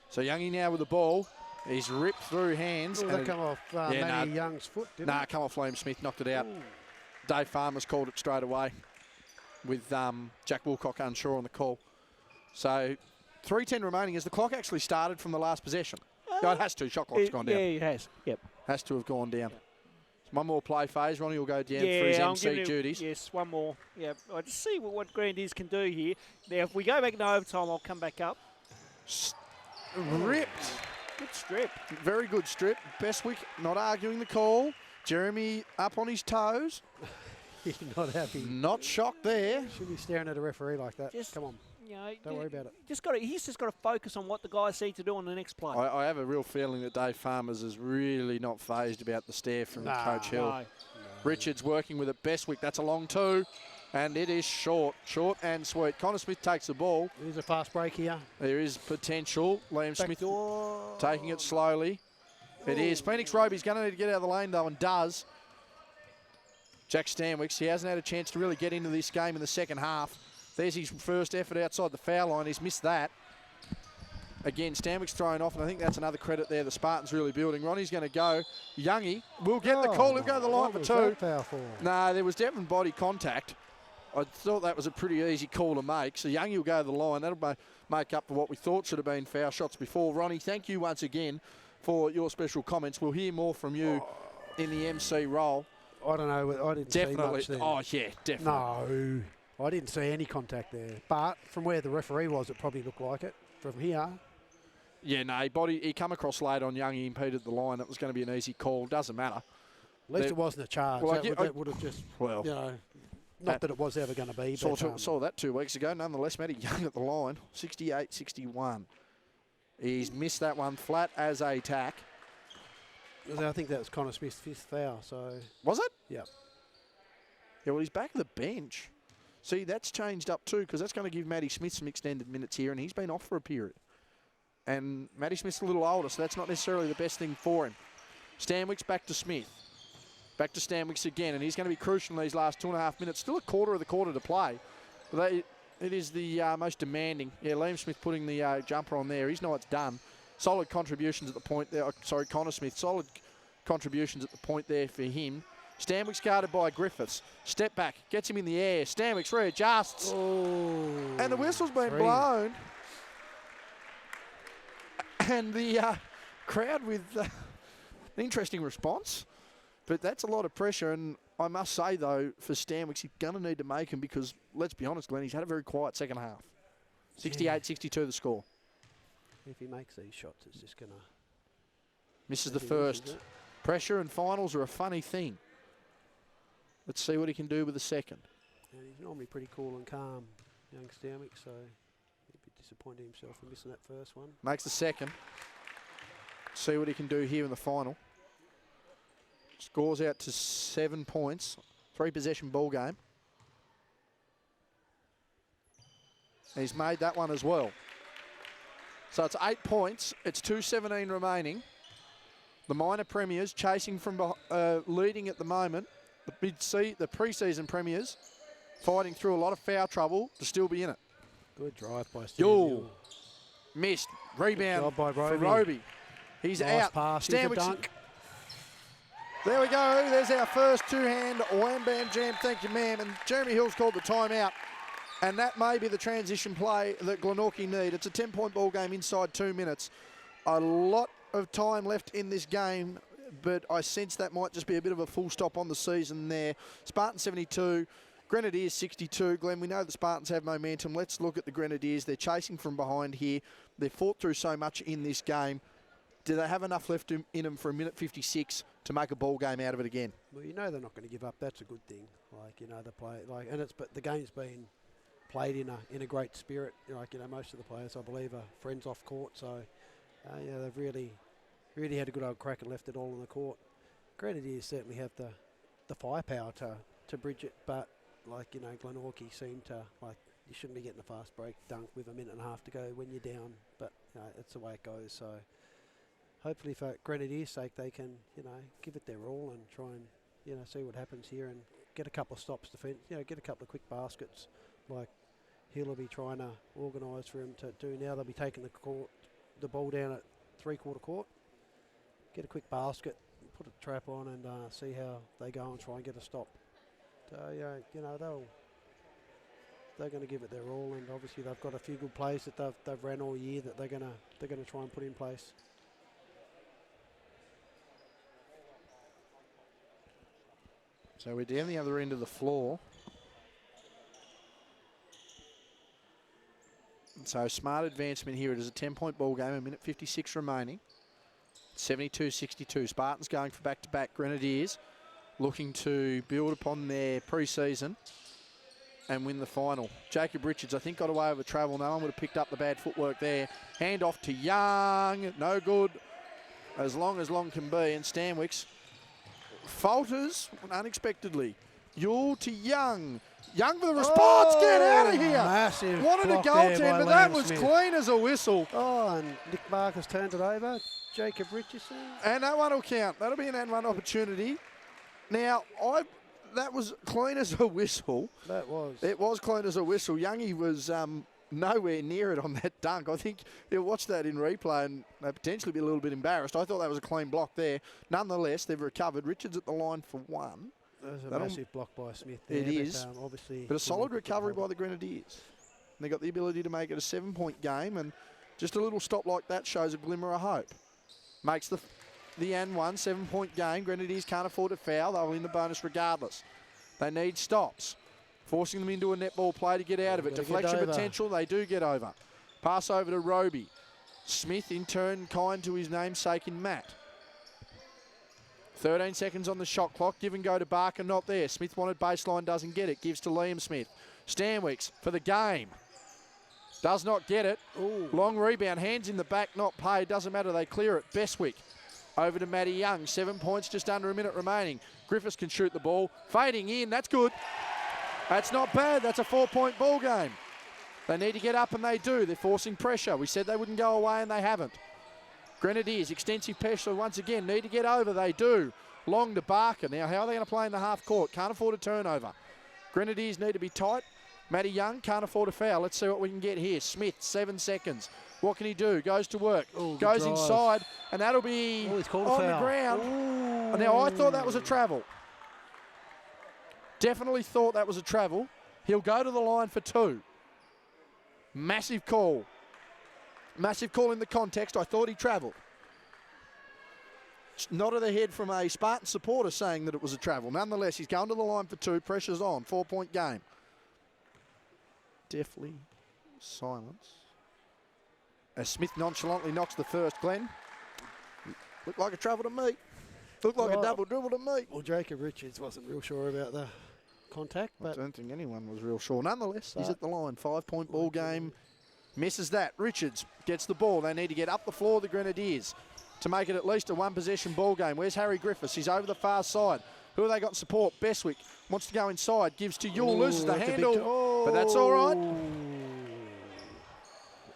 So Youngie now with the ball. He's ripped through hands. That come off Matty Young's foot, didn't it? Come off Liam Smith, knocked it out. Dave Farmer's called it straight away with Jack Woolcock unsure on the call. So 3:10 remaining as the clock actually started from the last possession. No, it has to. Shot clock's gone down. Yeah, it has. Yep. Has to have gone down. One more play phase. Ronnie will go down for his MC duties. Yes, one more. Yeah, I just see what Grandies can do here. Now, if we go back into overtime, I'll come back up. Ripped. Good strip. Very good strip. Bestwick not arguing the call. Jeremy up on his toes. He's not happy. Not shocked there. Should be staring at a referee like that. Come on. Don't worry about it. He's just got to focus on what the guys need to do on the next play. I have a real feeling that Dave Farmers is really not phased about the stare from Coach Hill. No. Richards working with it. Bestwick, that's a long 2. And it is short and sweet. Connor Smith takes the ball. There's a fast break here. There is potential. Liam Smith Backdoor. taking it slowly. It is. Phoenix Roby's going to need to get out of the lane, though, and does. Jack Stanwicks, he hasn't had a chance to really get into this game in the second half. There's his first effort outside the foul line. He's missed that. Again, Stanwicks thrown off, and I think that's another credit there. The Spartans really building. Ronnie's going to go. Youngie will get the call. He'll go to the line for 2. That foul for? No, there was definitely body contact. I thought that was a pretty easy call to make. So Youngie will go to the line. That'll make up for what we thought should have been foul shots before. Ronnie, thank you once again for your special comments. We'll hear more from you in the MC role. I don't know. I didn't see much there. Oh, yeah, definitely. No, I didn't see any contact there. But from where the referee was, it probably looked like it. From here. Yeah, no, he come across late on Youngie, impeded the line. That was going to be an easy call. Doesn't matter. At least it wasn't a charge. Well, that would have just, not that it was ever going to be. Saw that 2 weeks ago. Nonetheless, Matty Young at the line, 68-61. He's missed that one flat as a tack. I think that was Connor Smith's 5th foul. So was it? Yeah. Yeah, well, he's back at the bench. See, that's changed up too, because that's going to give Matty Smith some extended minutes here, and he's been off for a period. And Matty Smith's a little older, so that's not necessarily the best thing for him. Stanwicks back to Smith. Back to Stanwicks again, and he's going to be crucial in these last 2.5 minutes. Still a quarter of the quarter to play. But it is the most demanding. Yeah, Liam Smith putting the jumper on there. He's know it's done. Solid contributions at the point there. Sorry, Connor Smith. Solid contributions at the point there for him. Stanwicks guarded by Griffiths. Step back, gets him in the air. Stanwicks readjusts. Oh, And the whistle's been blown. And the crowd with An interesting response, but that's a lot of pressure. And I must say, though, for Stanwicks, he's going to need to make him because, let's be honest, Glenn, he's had a very quiet second half. 68-62 the score. If he makes these shots, it's just going to... Misses the first. Pressure and finals are a funny thing. Let's see what he can do with the second. And he's normally pretty cool and calm, young Stanwick, so he'd be disappointed himself for missing that first one. Makes the second. See what he can do here in the final. Scores out to 7 points. 3-possession ball game. And he's made that one as well. So it's 8 points. It's 2:17 remaining. The minor premiers chasing from leading at the moment. The pre-season premiers fighting through a lot of foul trouble to still be in it. Good drive by Yo, missed. Rebound job by for Roby. Roby. He's Nice out. pass. Here's a Stanwicks. dunk. There we go. There's our first two-hand wham bam jam. Thank you, ma'am. And Jeremy Hill's called the timeout. And that may be the transition play that Glenorchy need. It's a 10-point ball game inside 2 minutes. A lot of time left in this game, but I sense that might just be a bit of a full stop on the season there. Spartans 72, Grenadiers 62. Glenn, we know the Spartans have momentum. Let's look at the Grenadiers. They're chasing from behind here. They've fought through so much in this game. Do they have enough left in them for a minute 56 to make a ball game out of it again? Well, you know they're not going to give up. That's a good thing. Like, you know, they play but the game's been played in a great spirit. Like, you know, most of the players, I believe, are friends off court. So, yeah, they've really had a good old crack and left it all on the court. Grenadiers certainly have the firepower to bridge it, but like, you know, Glenorchy seemed to, like, you shouldn't be getting a fast break dunk with a minute and a half to go when you're down, but you know, that's the way it goes. So hopefully for Grenadiers' sake they can, you know, give it their all and try and, you know, see what happens here and get a couple of stops defence, you know, get a couple of quick baskets like Hill will be trying to organise for him to do now. They'll be taking the ball down at three-quarter court, get a quick basket, put a trap on and see how they go and try and get a stop. So, yeah, you know, they're going to give it their all, and obviously they've got a few good plays that they've ran all year that they're going to try and put in place. So we're down the other end of the floor. So smart advancement here. It is a 10-point ball game, a minute 56 remaining. 72-62. Spartans going for back-to-back. Grenadiers looking to build upon their pre-season and win the final. Jacob Richards, I think, got away with a travel. No one would have picked up the bad footwork there. Hand off to Young. No good. As long can be. And Stanwicks falters unexpectedly. Yule to Young. Young for the response. Get out of here. Massive. Wanted a block there goaltend, by but that Liam was Smith. clean as a whistle. Oh, and Nick Marcus turned it over. Jacob Richardson. And that one will count. That'll be an and one opportunity. Now, that was clean as a whistle. That was. It was clean as a whistle. Youngie was nowhere near it on that dunk. I think he'll watch that in replay and they'll potentially be a little bit embarrassed. I thought that was a clean block there. Nonetheless, they've recovered. Richards at the line for one. That was a That'll- massive block by Smith there. It is. Obviously. But a solid recovery by the Grenadiers. And they got the ability to make it a 7-point game, and just a little stop like that shows a glimmer of hope. Makes the and one 7-point game. Grenadiers can't afford to foul. They'll win the bonus regardless. They need stops, forcing them into a netball play to get out of it. Gotta get Deflection over. potential, they do get over. Pass over to Roby. Smith in turn kind to his namesake in Matt. 13 seconds on the shot clock. Give and go to Barker, not there. Smith wanted baseline, doesn't get it. Gives to Liam Smith. Stanwicks for the game. Does not get it. Ooh. Long rebound. Hands in the back, not paid. Doesn't matter, they clear it. Bestwick over to Matty Young. 7 points, just under a minute remaining. Griffiths can shoot the ball. Fading in, that's good. That's not bad. That's a 4-point ball game. They need to get up, and they do. They're forcing pressure. We said they wouldn't go away, and they haven't. Grenadiers, extensive pressure once again. Need to get over, they do. Long to Barker. Now, how are they going to play in the half court? Can't afford a turnover. Grenadiers need to be tight. Matty Young can't afford a foul. Let's see what we can get here. Smith, 7 seconds. What can he do? Goes to work. Ooh, good Goes drive. inside, and that'll be Oh, he's called a on the foul. ground. Ooh. Now, I thought that was a travel. Definitely thought that was a travel. He'll go to the line for 2. Massive call. Massive call in the context. I thought he travelled. Nod of the head from a Spartan supporter saying that it was a travel. Nonetheless, he's going to the line for 2. Pressure's on. 4-point game. Deftly silence. As Smith nonchalantly knocks the first. Glenn. Looked like a travel to me. Looked like a double dribble to me. Well, Jacob Richards wasn't real sure about the contact, I but don't think anyone was real sure. Nonetheless, he's at the line. 5-point ball game. Misses that. Richards gets the ball. They need to get up the floor, the Grenadiers, to make it at least a one-possession ball game. Where's Harry Griffiths? He's over the far side. Who have they got in support? Bestwick wants to go inside. Gives to Yule. Loses the handle. But that's all right.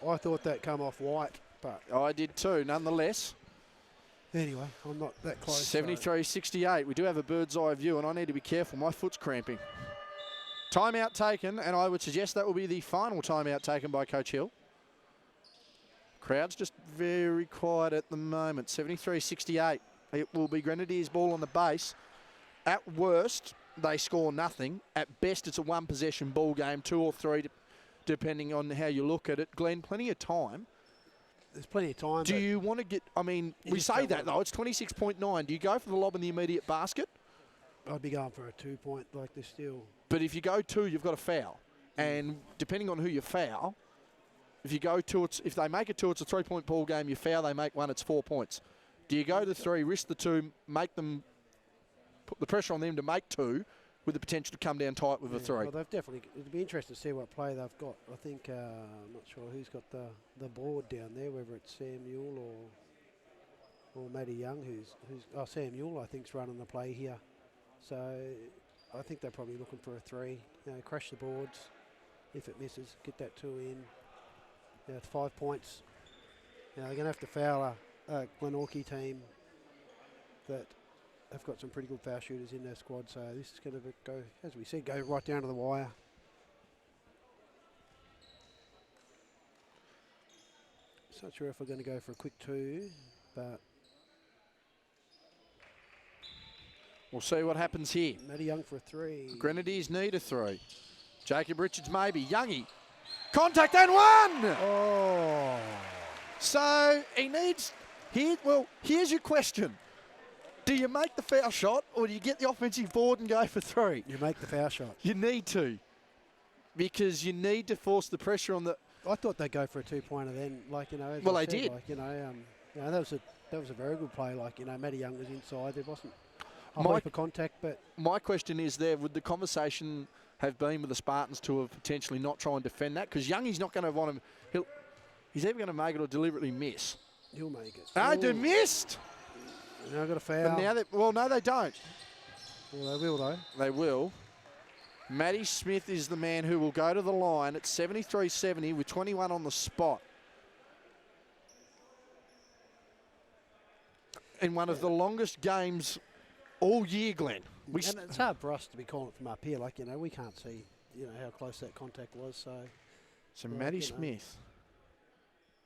I thought that come off White, but I did too, nonetheless. anyway, I'm not that close. 73-68. We do have a bird's eye view, and I need to be careful. My foot's cramping. Timeout taken, and I would suggest that will be the final timeout taken by Coach Hill. Crowd's just very quiet at the moment. 73-68. It will be Grenadiers ball on the base. At worst, they score nothing. At best, it's a one-possession ball game, 2 or 3, depending on how you look at it. Glenn, plenty of time. There's plenty of time. Do you want to get, I mean, we say that though, it's 26.9. Do you go for the lob in the immediate basket? I'd be going for a 2-point like this still. But if you go 2, you've got a foul. And depending on who you foul, if you go 2, if they make it 2, it's a 3-point ball game. You foul, they make 1, it's 4 points. Do you go to 3, risk the 2, make them, put the pressure on them to make 2, with the potential to come down tight with a 3? Well, they've definitely. It'd be interesting to see what play they've got. I think I'm not sure who's got the board down there, whether it's Sam Newell or Matty Young, who's Sam Newell I think's running the play here. So I think they're probably looking for a 3. You know, crash the boards. If it misses, get that 2 in. Yeah, it's 5 points. Now they're going to have to foul a Glenorchy team that have got some pretty good foul shooters in their squad. So this is going to go, as we said, go right down to the wire. Not sure if we're going to go for a quick 2, but we'll see what happens here. Matty Young for a 3. Grenadiers need a 3. Jacob Richards maybe. Youngie. Contact and 1! Oh. So he needs, here's your question. Do you make the foul shot or do you get the offensive board and go for 3? You make the foul shot. You need to. Because you need to force the pressure on the... I thought they'd go for a 2-pointer then, like, you know. As Well, I they said, did. Like, you know, that was a very good play. Like, you know, Matty Young was inside. There wasn't a My- heap of contact, but My question is there, would the conversation have been with the Spartans to have potentially not try and defend that? Because Youngie's not going to want him... He's either going to make it or deliberately miss. he'll make it. Ah, they Ooh. missed! Now I've got a foul. But now well, no, they don't. Well, they will, though. They will. Matty Smith is the man who will go to the line at 73-70 with 21 on the spot. In one of the longest games all year, Glenn. And it's hard for us to be calling it from up here. Like, you know, we can't see, you know, how close that contact was. So Matty you know. Smith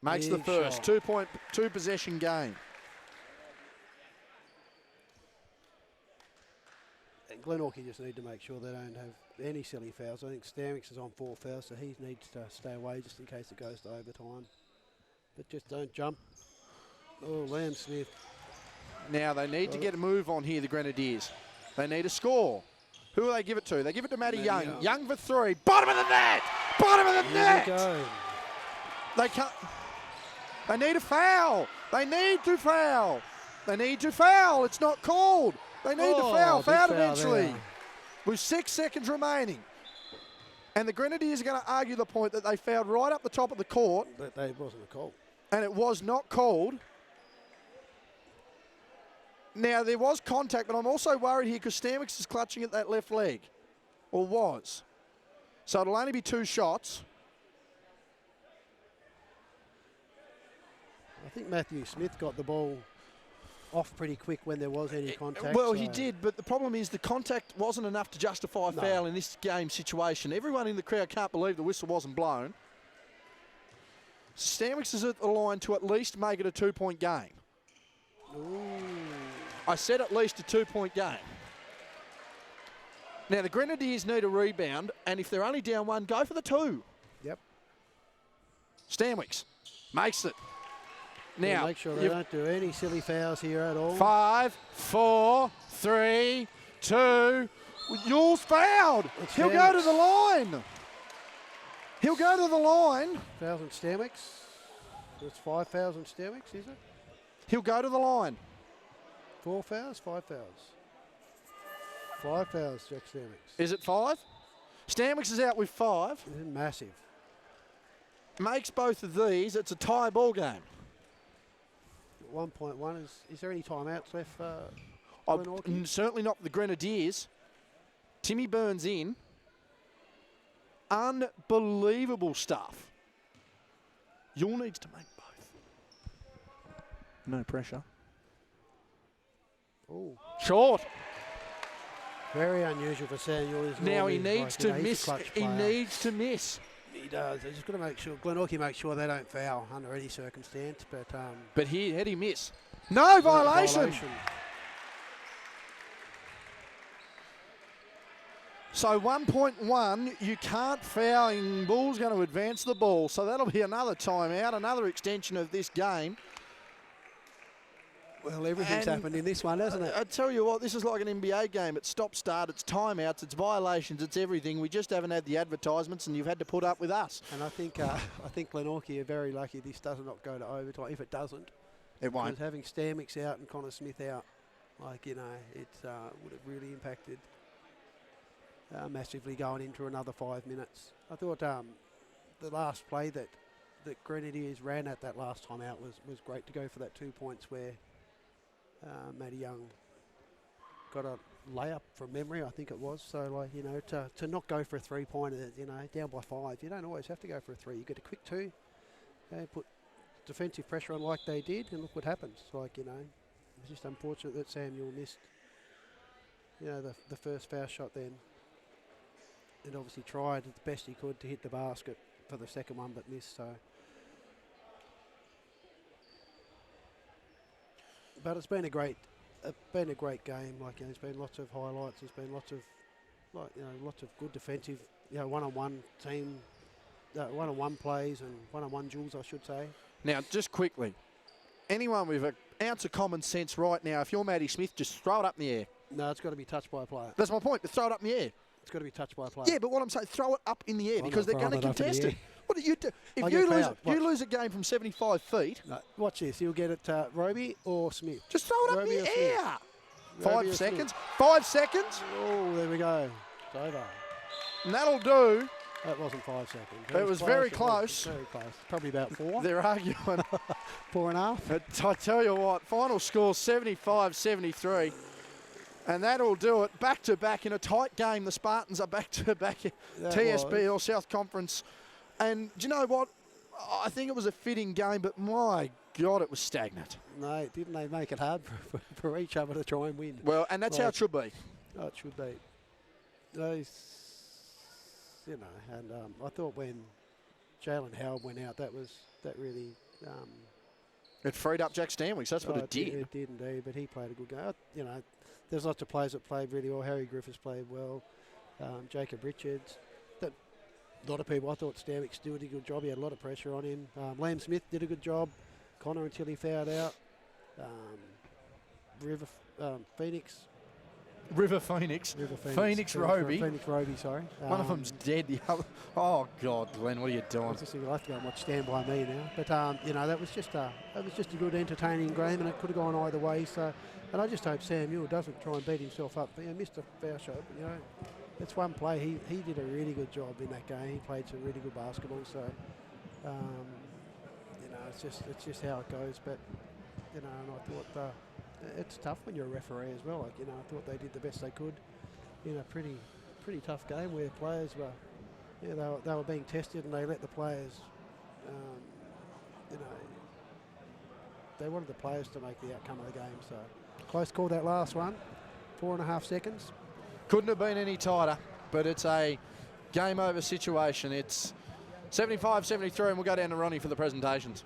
makes the Big first. shot. 2 possession game. And Glenorchy just need to make sure they don't have any silly fouls. I think Stamix is on 4 fouls, so he needs to stay away just in case it goes to overtime. But just don't jump. Oh, Liam Smith. Now they need to get a move on here, the Grenadiers. They need a score. Who will they give it to? They give it to Matty Young. Young. Young for 3. Bottom of the net! Bottom of the Here net! we go. They can't. They need a foul. They need to foul. They need to foul. It's not called. They need to foul. Big Foul foul eventually. there. With 6 seconds remaining. And the Grenadiers are going to argue the point that they fouled right up the top of the court. But they wasn't a call. And it was not called. Now, there was contact, but I'm also worried here because Stamix is clutching at that left leg. Or was. So it'll only be 2 shots. I think Matthew Smith got the ball off pretty quick when there was any contact. Well, he so- did, but the problem is the contact wasn't enough to justify a No. foul in this game situation. Everyone in the crowd can't believe the whistle wasn't blown. Stamix is at the line to at least make it a 2-point game. Ooh. I said at least a 2-point game. Now, the Grenadiers need a rebound, and if they're only down 1, go for the 2. Yep. Stanwicks makes it. Now, make sure they you've- don't do any silly fouls here at all. 5, 4, 3, 2. Yule's fouled. It's He'll go to Stamets. the line. He'll go to the line. Fouls and Stamix. It's 5 fouls and Stamix, is it? He'll go to the line. 4 fouls, 5 fouls. 5 fouls, Jack Stamix. Is it 5? Stamix is out with 5. This is massive. Makes both of these. It's a tie ball game. 1.1. Is there any timeouts left for Oh, Glenorchy? certainly not the Grenadiers. Timmy Burns in. Unbelievable stuff. Yule needs to make both. No pressure. Oh, Short. very unusual for Samuel. He's Now he normally needs like, you to know, he's a miss. clutch He player. needs to miss. He does. They're just got to make sure Glenorchy makes sure they don't foul under any circumstance. But But here, had he miss? No violation. So 1.1, you can't foul. And Bull's going to advance the ball. So that'll be another timeout, another extension of this game. Well, everything's And happened in this one, hasn't it? I tell you what, this is like an NBA game. It's stop-start, it's timeouts, it's violations, it's everything. We just haven't had the advertisements, and you've had to put up with us. And I think Glenorchy are very lucky this does not go to overtime. If it doesn't, It won't. because having Stamix out and Connor Smith out, like, you know, it would have really impacted massively going into another 5 minutes. I thought the last play that Grenadiers ran at that last time out was great to go for that 2 points where Matty Young got a layup from memory, I think it was. So, like, you know, to not go for a 3-pointer, you know, down by 5, you don't always have to go for a 3. You get a quick 2, you know, put defensive pressure on like they did, and look what happens. Like, you know, it's just unfortunate that Samuel missed, you know, the first foul shot then. And obviously tried the best he could to hit the basket for the second one, but missed. So, but it's been a great game. Like, you know, there's been lots of highlights. There's been lots of, like, you know, lots of good defensive, you know, one-on-one team, one-on-one plays and one-on-one duels, I should say. Now, just quickly, anyone with an ounce of common sense right now, if you're Matty Smith, just throw it up in the air. No, it's got to be touched by a player. That's my point, but throw it up in the air. It's got to be touched by a player. Yeah, but what I'm saying, throw it up in the air I'm because not they're going to throwing it up in contest the it. What do you do? If I'll you get lose, fouled. you Watch. lose a game from 75 feet, No, watch this. You'll get it, Roby or Smith. just throw it up Roby in or the Smith? air. Roby or 5 Smith? seconds. 5 seconds. Oh, there we go. It's over. And that'll do. That wasn't 5 seconds. It was very It was close. very close. Probably about 4. They're arguing. 4.5. But I tell you what, final score 75-73. And that'll do it. Back-to-back in a tight game. The Spartans are back-to-back That TSB or South Conference. And do you know what? I think it was a fitting game, but my God, it was stagnant. No, didn't they make it hard for each other to try and win? Well, and that's how Like- it should be. Oh, it should be. Those, you know, and I thought when Jalen Howard went out, that really. It freed up Jack Stanwicks. That's what oh, it did. It did indeed, but he played a good game. You know, there's lots of players that played really well. Harry Griffiths played well. Jacob Richards. A lot of people. I thought Stanwicks did a good job. He had a lot of pressure on him. Liam Smith did a good job. Connor until he fouled out. Phoenix. River Phoenix. Phoenix Roby. Phoenix Roby, sorry. One of them's dead. The other. Oh God, Glenn, what are you I doing? was just thinking, I'll have to go and watch Stand By Me now. But you know, that was just a good, entertaining game, and it could have gone either way. So, and I just hope Sam Ewell doesn't try and beat himself up. You know, missed a foul shot, but, you know, that's one play. He did a really good job in that game. He played some really good basketball. So, you know, it's just how it goes. But, you know, and I thought it's tough when you're a referee as well. Like, you know, I thought they did the best they could in a pretty tough game where players were. Yeah, they were being tested, and they let the players, you know, they wanted the players to make the outcome of the game. So close call that last one, 4.5 seconds. Couldn't have been any tighter, but it's a game over situation. It's 75-73, and we'll go down to Ronnie for the presentations.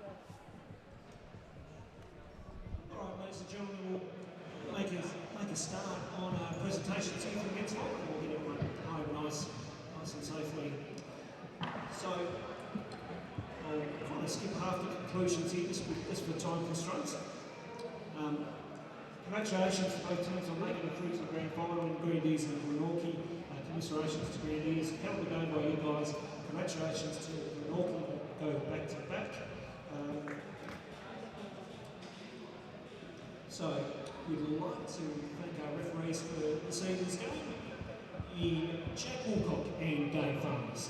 All right, ladies and gentlemen, we'll make a start on our presentation. See if we can get to it. We'll get everyone home nice and safely. So, I'll finally skip half the conclusions here, just for time constraints. Congratulations to both teams on making it through to the grand final in Grenadiers and Glenorchy. Commiserations to Grenadiers. Hell of a game by you guys. Congratulations to Glenorchy that go back to back. So we'd like to thank our referees for this evening's game in Jack Woolcock and Dave Farmers.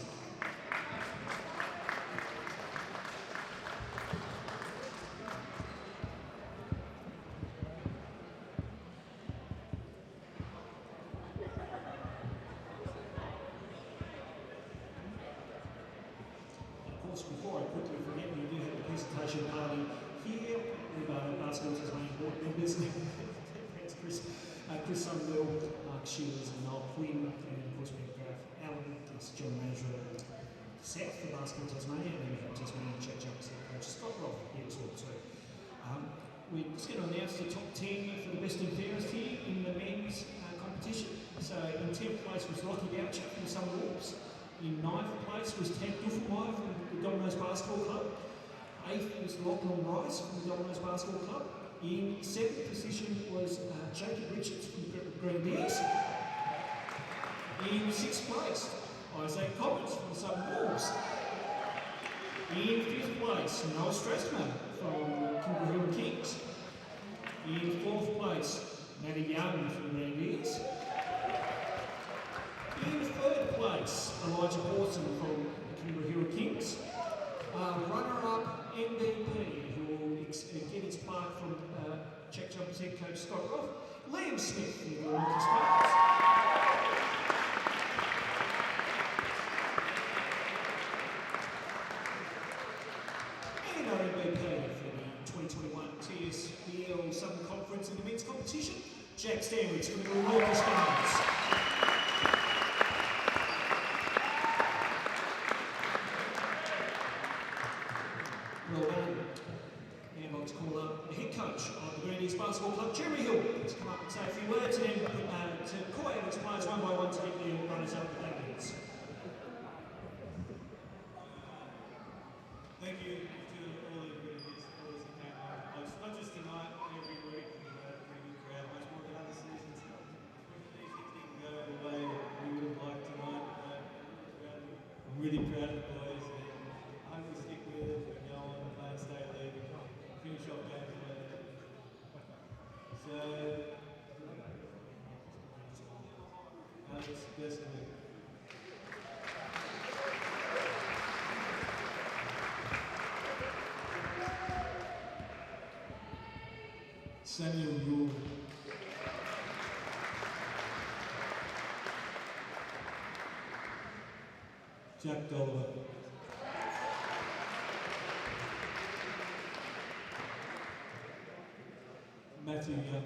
Before I quickly forget, we do have a presentation party here with Basketball Tasmania board members. Chris Sunderville, Mark Shields and Noel Quinn, and of course we have Gareth Allen, as General Manager of South for Basketball Tasmania, and then we have Tasmanian Check Jumpers head coach Scott Roth here as well too. We're just going to announce the top 10 for the best and fairest here in the men's competition. So in 10th place was Rocky Boucher from Summer Wolves. In 9th place was Ted Duffelmeyer from the Domino's Basketball Club. 8th was Lachlan Rice from the Domino's Basketball Club. In 7th position was Jacob Richards from the Grenadiers. In 6th place, Isaac Collins from the Southern Wolves. In 5th place, Noel Strathman from the Kimberley Kings. In 4th place, Matty Young from the Grenadiers. In 3rd place, Elijah Horton from the Kimberley Kings. Runner-up MVP, who will get his plaque from Check Jumpers head coach Scott Roth, Liam Smith from the Glenorchy Spartans. And our MVP for the 2021 TSBL Southern Conference in the men's competition, Jack Stanwich from the Glenorchy Spartans. Well done. And I'd like to call up the head coach of the Grenadiers Basketball Club, Jeremy Hill, to come up and say a few words and then to call out his players one by one to get the runners up with 8 minutes. Thank you to all the Grenadiers supporters that came out. Not just tonight, every week. We've had a pretty good crowd, much more than other seasons. Things didn't go the way that we would have liked tonight. I'm really proud of the boys. I hope we stick with it and go on and play in state league and finish off games like that. So, Alex, best of luck. Samuel Yule. Jack Dollar. Matthew Young.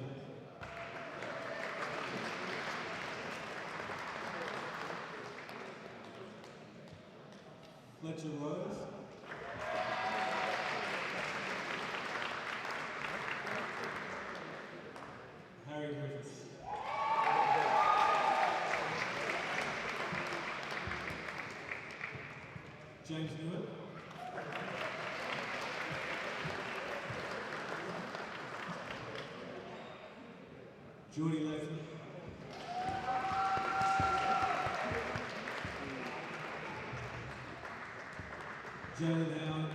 Fletcher Rose. Harry Griffiths. James Newitt. Geordie Latham. Jalen Howard.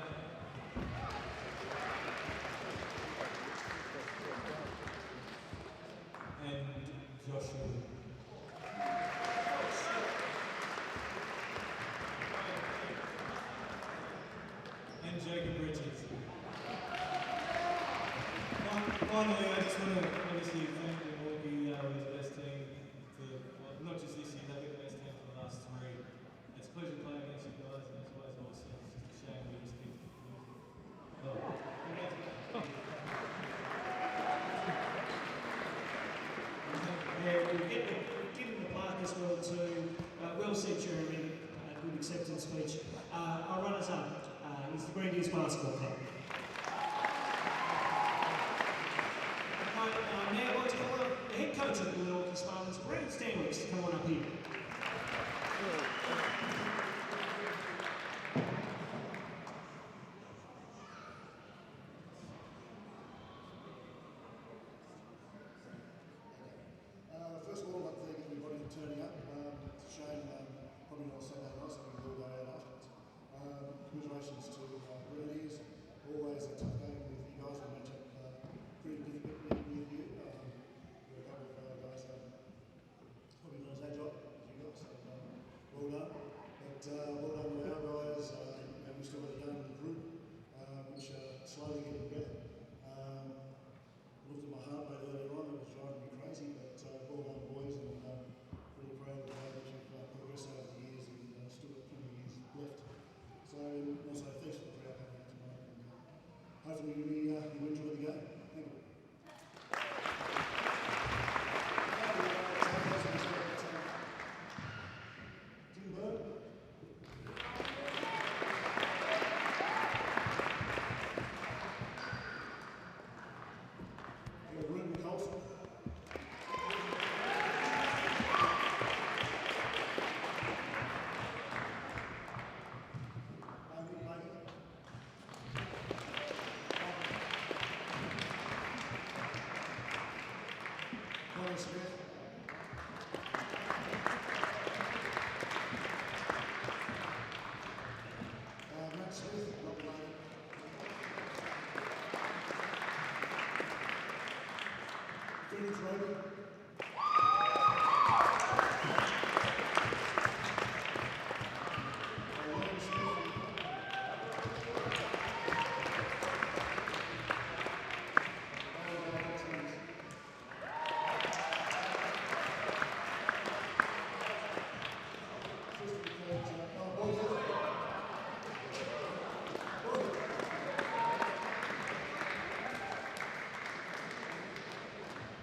And Joshua. And Jacob Richards. Finally, I just want to obviously thank them all, be the best team for, well, not just this year, they've been the best team for the last 3. It's a pleasure playing against you guys, and it's always awesome. It's just a shame we just keep. Yeah, we'll get him the plaque as well too. Well said, Jeremy. Good acceptance speech. Our runners-up is the Grenadiers Basketball Club. Now I'd like to call up the head coach of the Glenorchy Spartans, Brandon Stanwich, to come on up here. well done to our guys, and we've still got a game in the group, which are slowly getting better. Looked at my heart rate earlier on, it was driving me crazy, but well done boys, and really proud of the way that you've progressed over the years and still got plenty of years left. So also thanks for the crowd coming out tonight, and hopefully you enjoy the game. Thank you. Tim Bird. Ruben Colson. Nick Baker. Colin Smith. Matt Smith, not the name. Felix Roby. Liam Smith.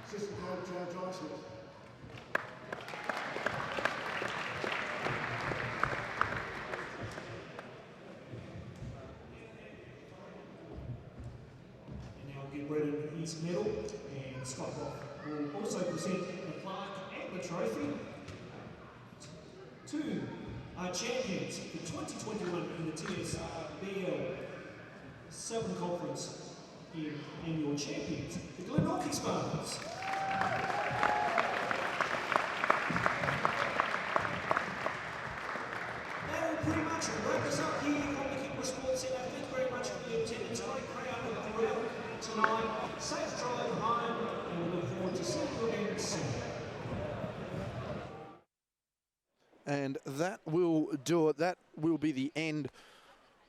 Assistant coach Johnson. And now we'll give Brendan his medal, and Scott Rock will also present the plaque and the trophy to our champions for 2021 in the TSBL Southern Conference and your champions, the Glenorchy Spartans. That will pretty much wrap us up here on the Kipper Sports Centre. Thank you very much for your attendance. Great crowd throughout tonight. Safe drive home, and we look forward to seeing you again soon. And that will do it. That will be the end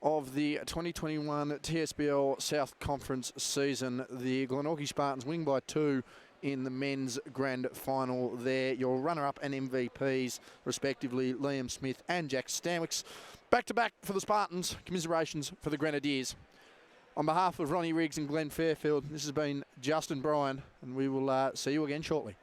of the 2021 TSBL South Conference season. The Glenorchy Spartans win by 2 in the men's grand final there. Your runner-up and MVPs, respectively, Liam Smith and Jack Stanwicks. Back-to-back for the Spartans. Commiserations for the Grenadiers. On behalf of Ronnie Riggs and Glenn Fairfield, this has been Justin Bryan, and we will see you again shortly.